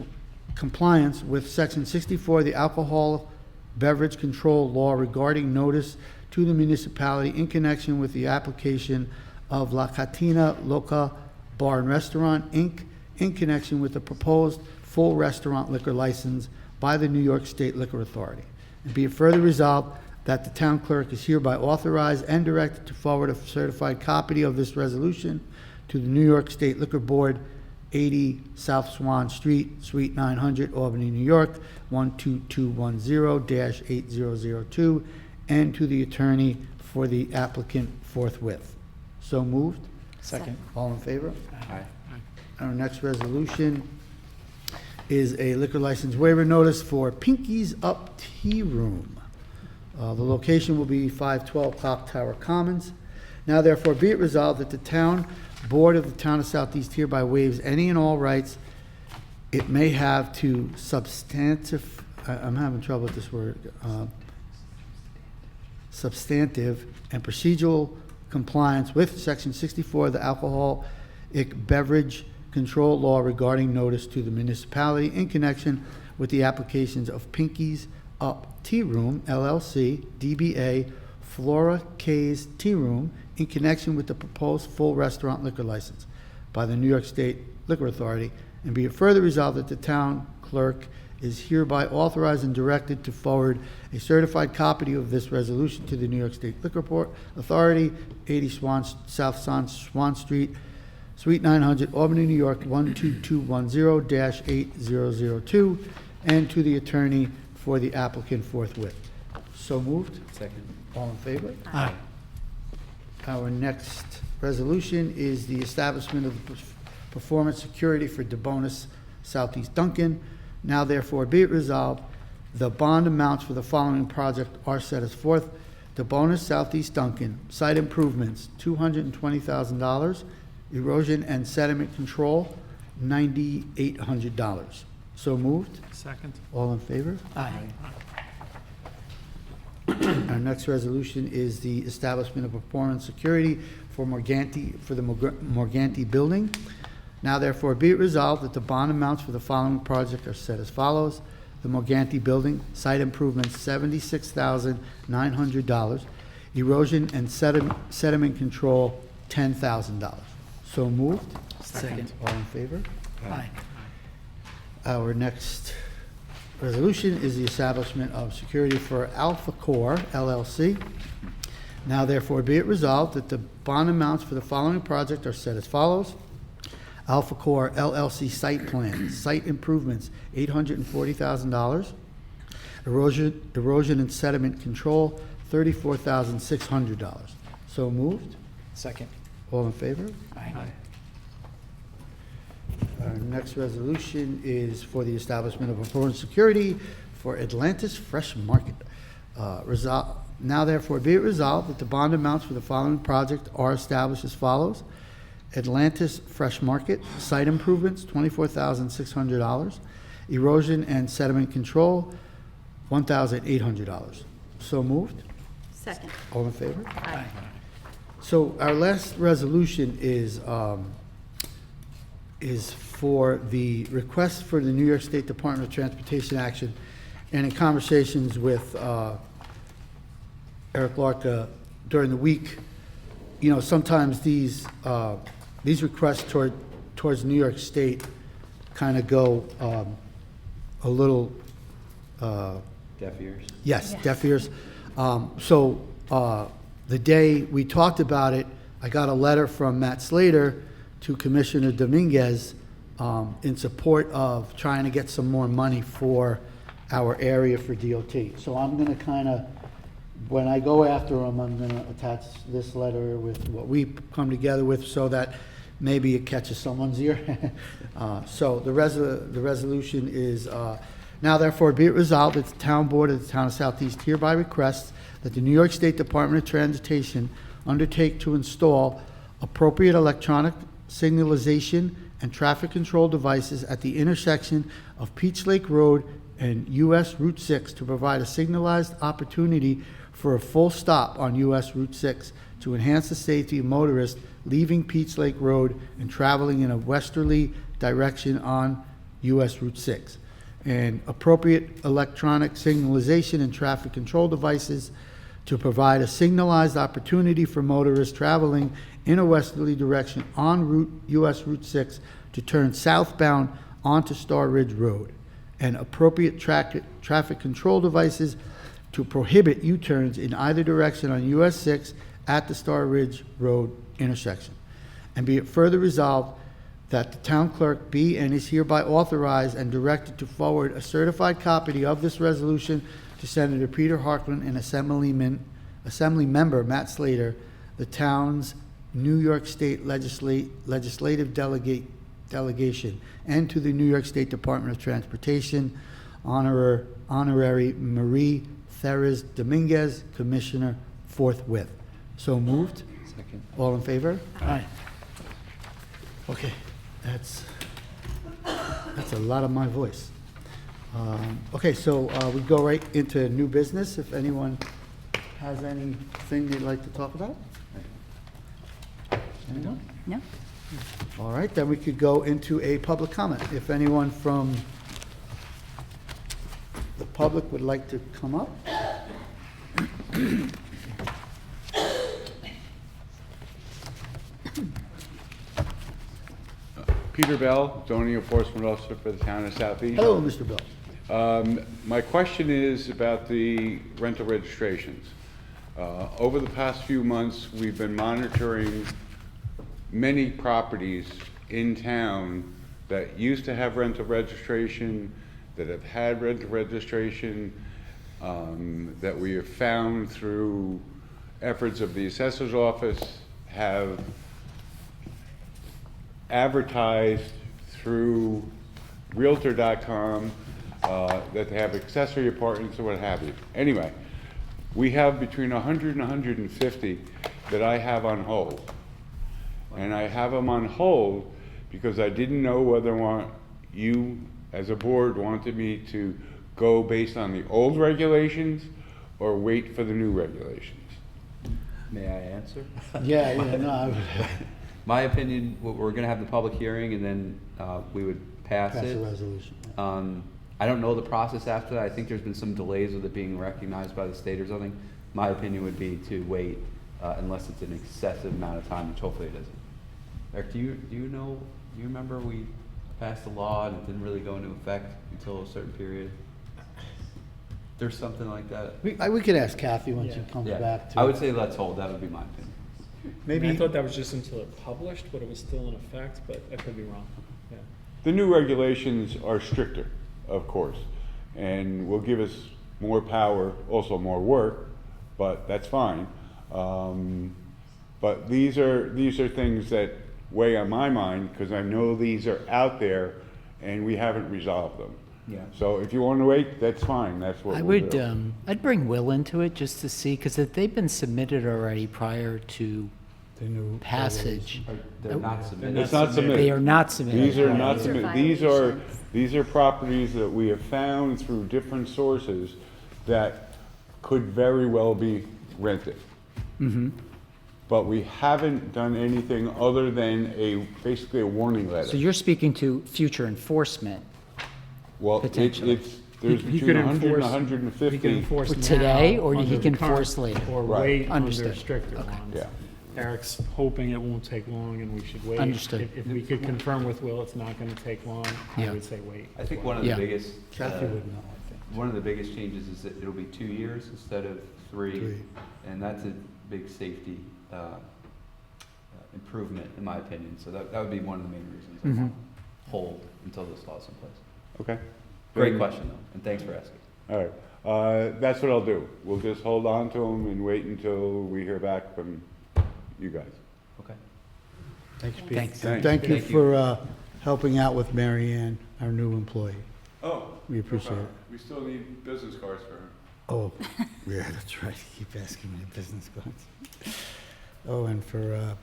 compliance with Section 64 of the Alcohol Beverage Control Law regarding notice to the municipality in connection with the application of La Catita Loca Bar and Restaurant, Inc., in connection with the proposed full restaurant liquor license by the New York State Liquor Authority. And be it further resolved that the town clerk is hereby authorized and directed to forward a certified copy of this resolution to the New York State Liquor Board, 80 South Swan Street, Suite 900, Albany, New York, 12210-8002, and to the attorney for the applicant forthwith. So moved? Second. All in favor? Aye. Our next resolution is a liquor license waiver notice for Pinky's Up Tea Room. The location will be 512 Clock Tower Commons. Now therefore be it resolved that the Town Board of the Town of Southeast hereby waives any and all rights it may have to substantive, I'm having trouble with this word, substantive and procedural compliance with Section 64 of the Alcoholic Beverage Control Law regarding notice to the municipality in connection with the applications of Pinky's Up Tea Room, LLC, DBA Flora K's Tea Room, in connection with the proposed full restaurant liquor license by the New York State Liquor Authority, and be it further resolved that the town clerk is hereby authorized and directed to forward a certified copy of this resolution to the New York State Liquor Authority, 80 South Swan Street, Suite 900, Albany, New York, 12210-8002, and to the attorney for the applicant forthwith. So moved? Second. All in favor? Aye. Our next resolution is the establishment of the performance security for DeBonis Southeast Duncan. Now therefore be it resolved, the bond amounts for the following project are set as forth. DeBonis Southeast Duncan, site improvements, $220,000. Erosion and sediment control, $9,800. So moved. Second. All in favor? Aye. Our next resolution is the establishment of performance security for the Morganti building. Now therefore be it resolved that the bond amounts for the following project are set as follows. The Morganti building, site improvements, $76,900. Erosion and sediment control, $10,000. So moved. Second. All in favor? Aye. Our next resolution is the establishment of security for Alpha Core LLC. Now therefore be it resolved that the bond amounts for the following project are set as follows. Alpha Core LLC site plan, site improvements, $840,000. Erosion and sediment control, $34,600. So moved. Second. All in favor? Aye. Our next resolution is for the establishment of performance security for Atlantis Fresh Market. Now therefore be it resolved that the bond amounts for the following project are established as follows. Atlantis Fresh Market, site improvements, $24,600. Erosion and sediment control, $1,800. So moved. Second. All in favor? Aye. So our last resolution is for the request for the New York State Department of Transportation action. And in conversations with Eric Larka during the week, you know, sometimes these requests towards New York State kind of go a little, Deaf ears. yes, Yes. deaf ears. So the day we talked about it, I got a letter from Matt Slater to Commissioner Dominguez in support of trying to get some more money for our area for DOT. So I'm going to kind of, when I go after them, I'm going to attach this letter with what we come together with so that maybe it catches someone's ear. So the resolution is, now therefore be it resolved that the Town Board of the Town of Southeast hereby requests that the New York State Department of Transportation undertake to install appropriate electronic signalization and traffic control devices at the intersection of Peach Lake Road and US Route 6 to provide a signalized opportunity for a full stop on US Route 6 to enhance the safety of motorists leaving Peach Lake Road and traveling in a westerly direction on US Route 6. And appropriate electronic signalization and traffic control devices to provide a signalized opportunity for motorists traveling in a westerly direction on US Route 6 to turn southbound onto Star Ridge Road, and appropriate traffic control devices to prohibit U-turns in either direction on US 6 at the Star Ridge Road intersection. And be it further resolved that the town clerk be and is hereby authorized and directed to forward a certified copy of this resolution to Senator Peter Harkland and Assembly Member Matt Slater, the town's New York State legislative delegation, and to the New York State Department of Transportation, Honorary Marie Therese Dominguez, Commissioner, forthwith. So moved. Second. All in favor? Aye. Okay, that's a lot of my voice. Okay, so we go right into new business. If anyone has anything they'd like to talk about? Anyone? No? All right, then we could go into a public comment. If anyone from the public would like to come up? Peter Bell, zoning enforcement officer for the town of Southeast. Hello, Mr. Bell. My question is about the rental registrations. Over the past few months, we've been monitoring many properties in town that used to have rental registration, that have had rental registration, that we have found through efforts of the assessor's office, have advertised through Realtor.com, that they have accessory apartments or what have you. Anyway, we have between 100 and 150 that I have on hold. And I have them on hold because I didn't know whether or not you, as a board, wanted me to go based on the old regulations or wait for the new regulations. May I answer? Yeah, no, My opinion, we're gonna have the public hearing and then we would pass pass it. the resolution. I don't know the process after that. I think there's been some delays with it being recognized by the state or something. My opinion would be to wait unless it's an excessive amount of time, which hopefully it isn't. Eric, do you remember we passed a law and it didn't really go into effect until a certain period? There's something like that. We could ask Kathy when she comes Yeah, back to. I would say let's hold. That would be my opinion. I thought that was just until it published, but it was still in effect, but I could be wrong. Yeah. The new regulations are stricter, of course, and will give us more power, also more work, but that's fine. But these are things that weigh on my mind because I know these are out there and we haven't resolved them. Yeah. So if you want to wait, that's fine. That's what I we'll would, do. I'd bring Will into it just to see, because if they've been submitted already prior to The new passage, They're not submitted. It's not submitted. they are not submitted. These are not These are submitted. violations. These are properties that we have found through different sources that could very well be rented. Mm-hmm. But we haven't done anything other than basically a warning letter. So you're speaking to future enforcement Well, potentially. there's He between could 100 and enforce- 150. He can enforce For today, now or he under can the current- enforce later? Or Right. wait under Understood. stricter Okay. ones. Yeah. Eric's hoping it won't take long and we should wait. Understood. If we could confirm with Will it's not gonna take long, I Yeah. would say wait. I think one of the Yeah. biggest. Kathy would know, I think. One of the biggest changes is that it'll be 2 years instead of 3, Three. and that's a big safety improvement, in my opinion. So that would be one of the main reasons I Mhm. want to hold until this law's in place. Okay. Great Then- question, though, and thanks for asking. All right. That's what I'll do. We'll just hold on to them and wait until we hear back from you guys. Okay. Thanks, Pete. Thanks. And thank you Thank you. for helping out with Mary Ann, our new employee. Oh. We appreciate it. We still need business cards for her. Oh, yeah, that's right. You keep asking me business cards. Oh, and for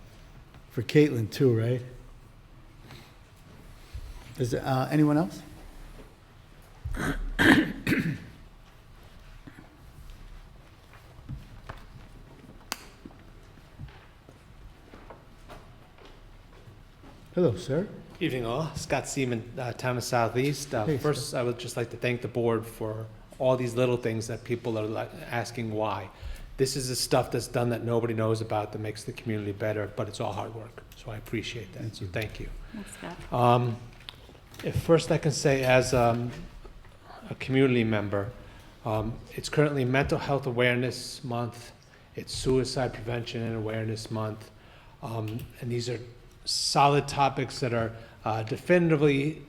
Caitlin too, right? Is there anyone else? Hello, sir. Evening all, Scott Seaman, Town of Southeast. Hey, First, I would just like to thank the board for all these little things that people are asking why. This is the stuff that's done that nobody knows about that makes the community better, but it's all hard work. So I appreciate that, so thank you. Thanks, Scott. If first I can say as a community member, it's currently Mental Health Awareness Month, it's Suicide Prevention and Awareness Month, and these are solid topics that are definitively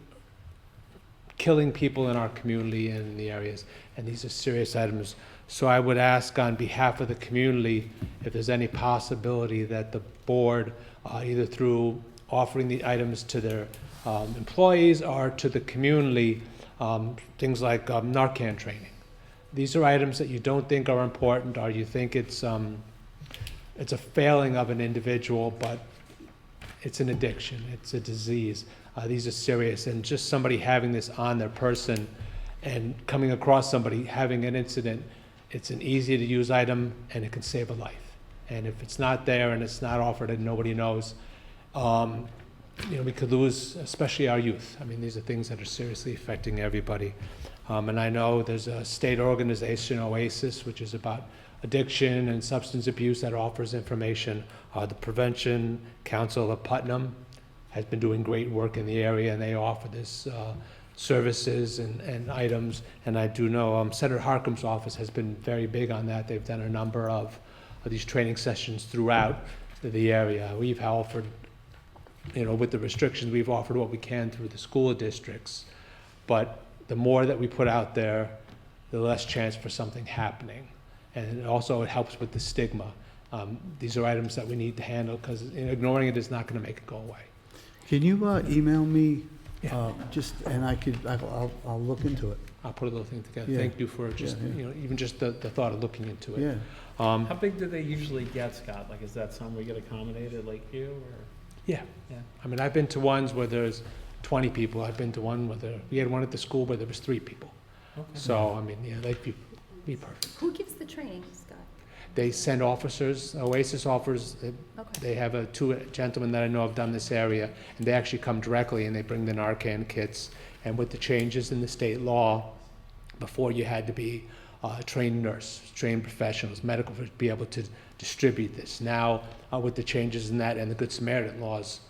killing people in our community and in the areas, and these are serious items. So I would ask on behalf of the community if there's any possibility that the board, either through offering the items to their employees or to the community, things like Narcan training. These are items that you don't think are important, or you think it's a failing of an individual, but it's an addiction, it's a disease. These are serious, and just somebody having this on their person and coming across somebody having an incident, it's an easy to use item and it can save a life. And if it's not there and it's not offered and nobody knows, we could lose, especially our youth. I mean, these are things that are seriously affecting everybody. And I know there's a state organization, OASIS, which is about addiction and substance abuse, that offers information. The Prevention Council of Putnam has been doing great work in the area, and they offer this services and items. And I do know Senator Harkin's office has been very big on that. They've done a number of these training sessions throughout the area. We've offered, with the restrictions, we've offered what we can through the school districts. But the more that we put out there, the less chance for something happening. And also it helps with the stigma. These are items that we need to handle, because ignoring it is not going to make it go away. Can you email me, Yeah. and I'll look into it. I'll put a little thing together. Yeah. Thank you for just, Yeah. even just the thought of looking into it. Yeah. How big do they usually get, Scott? Like, is that something we get accommodated like you, or? Yeah. Yeah. I mean, I've been to ones where there's 20 people. I've been to one where we had one at the school where there was 3 people. Okay. So, I mean, yeah, they'd be perfect. Who gives the training, Scott? They send officers, OASIS offers, they have 2 gentlemen that I know have done this area, and they actually come directly and they bring the Narcan kits. And with the changes in the state law, before you had to be a trained nurse, trained professionals, medical, to be able to distribute this. Now, with the changes in that and the Good Samaritan laws,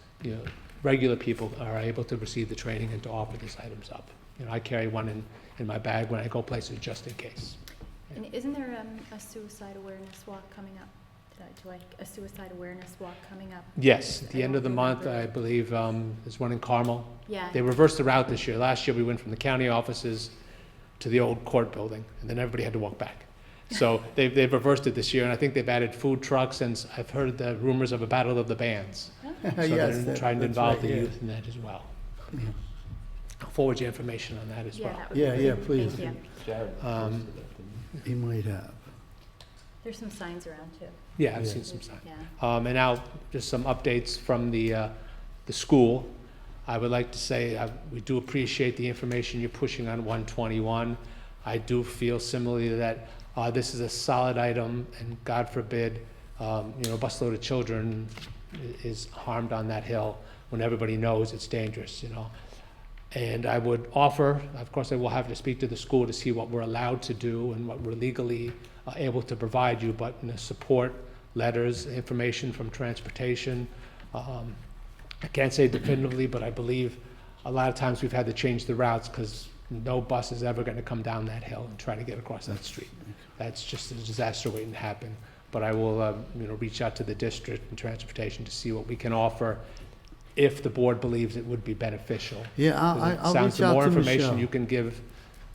regular people are able to receive the training and to offer these items up. I carry one in my bag when I go places just in case. And isn't there a suicide awareness walk coming up? A suicide awareness walk coming up? Yes, at the I end don't of the month, remember. I believe, there's one in Carmel. Yeah. They reversed the route this year. Last year, we went from the county offices to the old court building, and then everybody had to walk back. So they've reversed it this year, and I think they've added food trucks, and I've heard the rumors of a battle of the bands. So Yes, they're trying to that's involve right, the yeah. youth in that as well. I'll forward you information on that as Yeah, well. that would be Yeah, great. yeah, please. Thank you. Um, He might have. There's some signs around too. Yeah, I've Yeah. seen some signs. Yeah. And now, just some updates from the school. I would like to say, we do appreciate the information you're pushing on 121. I do feel similarly that this is a solid item, and God forbid, a busload of children is harmed on that hill when everybody knows it's dangerous, And I would offer, of course, I will have to speak to the school to see what we're allowed to do and what we're legally able to provide you, but support letters, information from transportation. I can't say definitively, but I believe a lot of times we've had to change the routes because no bus is ever going to come down that hill and try to get across that street. That's just a disaster waiting to happen. But I will, reach out to the district and transportation to see what we can offer if the board believes it would be beneficial. Yeah, 'Cause it I'll sounds reach the out more to information Michelle. you can give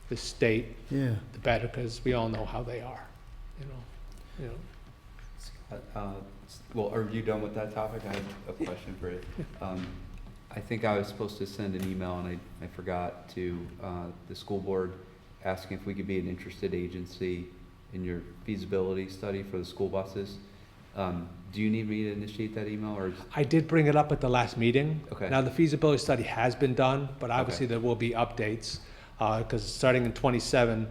the state, Yeah. the better, because we all know how they are, Well, are you done with that topic? I have a question for you. I think I was supposed to send an email, and I forgot to the school board, asking if we could be an interested agency in your feasibility study for the school buses. Do you need me to initiate that email, or? I did bring it up at the last meeting. Okay. Now, the feasibility study has been done, but obviously there will be updates, because starting in '27,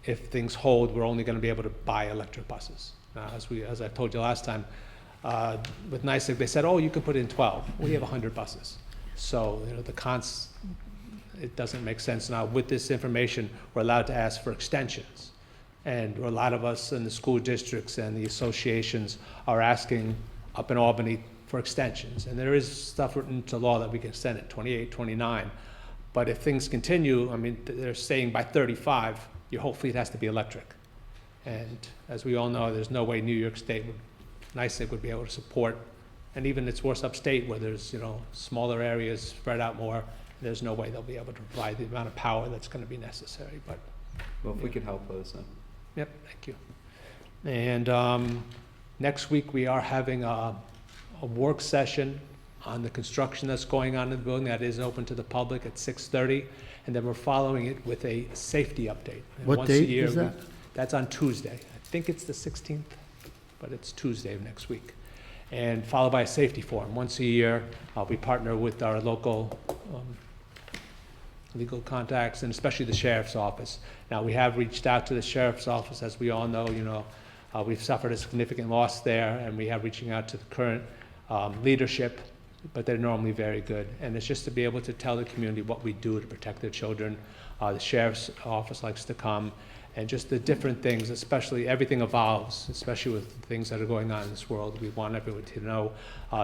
if things hold, we're only gonna be able to buy electric buses. Now, as I told you last time, with NYSEG, they said, oh, you can put in 12. We have 100 buses. So, it doesn't make sense. Now, with this information, we're allowed to ask for extensions. And a lot of us in the school districts and the associations are asking up in Albany for extensions. And there is stuff written into law that we can extend it, 28, 29. But if things continue, they're saying by 35, your whole fleet has to be electric. And as we all know, there's no way New York State NYSEG would be able to support, and even it's worse upstate where there's, smaller areas spread out more, there's no way they'll be able to provide the amount of power that's gonna be necessary, but. Well, if we could help those, then. Yep, thank you. And next week, we are having a work session on the construction that's going on in the building that is open to the public at 6:30, and then we're following it with a safety update. And What once a date year, is that? That's on Tuesday. I think it's the 16th, but it's Tuesday of next week. And followed by a safety forum. Once a year, we partner with our local legal contacts, and especially the sheriff's office. Now, we have reached out to the sheriff's office, as we all know, we've suffered a significant loss there, and we have reaching out to the current leadership, but they're normally very good. And it's just to be able to tell the community what we do to protect their children. The sheriff's office likes to come, and just the different things, especially everything evolves, especially with things that are going on in this world. We want everyone to know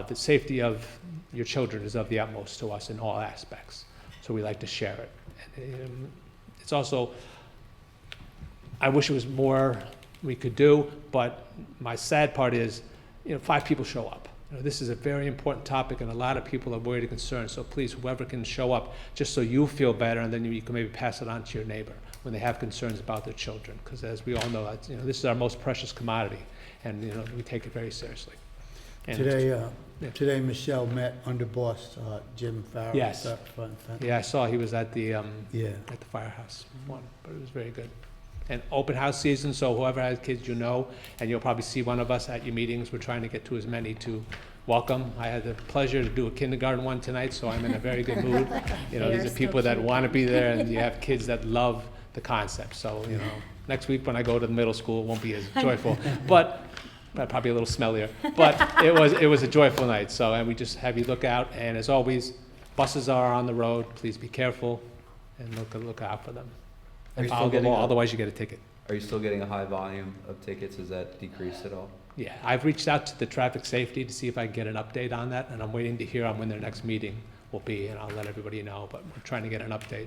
the safety of your children is of the utmost to us in all aspects. So we like to share it. And, it's also, I wish it was more we could do, but my sad part is, 5 people show up. This is a very important topic, and a lot of people are worried and concerned. So please, whoever can show up, just so you feel better, and then you can maybe pass it on to your neighbor when they have concerns about their children. Because as we all know, this is our most precious commodity, and we take it very seriously. And Today Michelle met under boss Jim Farrow. Yes. Up front. Yeah, I saw he was at the Yeah. at the firehouse one, but it was very good. And open house season, so whoever has kids, and you'll probably see one of us at your meetings. We're trying to get to as many to welcome. I had the pleasure to do a kindergarten one tonight, so I'm in a very good mood. These are people that want to be there, and you have kids that love the concept. So, next week when I go to the middle school, it won't be as joyful, but probably a little smellier. But it was a joyful night. So, and we just have you look out, and as always, buses are on the road. Please be careful and look out for them. Are you Follow still the getting law, otherwise you get a ticket. Are you still getting a high volume of tickets? Has that decreased at all? Yeah, I've reached out to the traffic safety to see if I can get an update on that, and I'm waiting to hear on when their next meeting will be, and I'll let everybody know, but we're trying to get an update.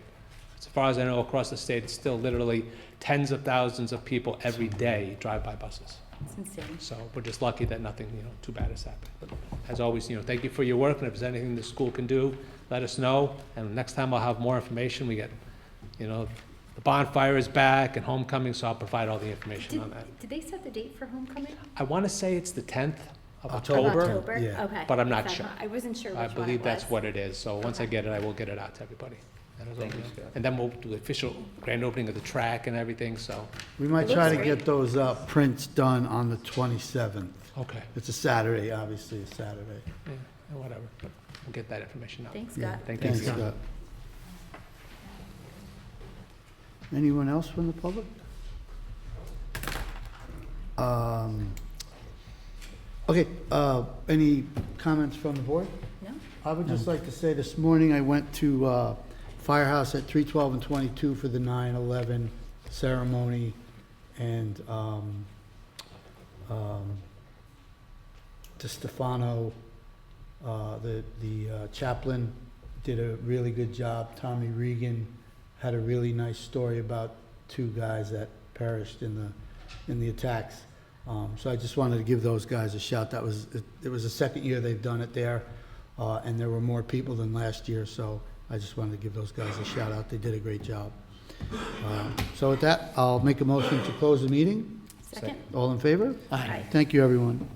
As far as I know, across the state, it's still literally tens of thousands of people every day drive by buses. It's insane. So we're just lucky that nothing, too bad has happened. But as always, thank you for your work, and if there's anything the school can do, let us know, and next time I'll have more information. We get, the bonfire is back and homecoming, so I'll provide all the information on that. Did they set the date for homecoming? I want to say it's the 10th of October. October, Yeah. Okay. but I'm not Because sure. I wasn't sure which I one believe it that's was. what it is, so once I get it, I will get it out to everybody. Thank you, Scott. And then we'll do the official grand opening of the track and everything, so, We might It try looks to great. get those prints done on the 27th. okay, It's a Saturday, obviously, a Saturday. yeah, whatever, but we'll get that information out. Thanks, Yeah. Scott. Thank you. Thanks, Scott. Anyone else from the public? Okay, any comments from the board? No? I would just like to say this morning I went to Firehouse at 312 and 22 for the 9/11 ceremony, and DeStefano, the chaplain, did a really good job. Tommy Regan had a really nice story about 2 guys that perished in the attacks. So I just wanted to give those guys a shout. It was the second year they've done it there, and there were more people than last year, so I just wanted to give those guys a shout out. They did a great job. So with that, I'll make a motion to close the meeting. Second? All in favor? Aye. Thank you, everyone.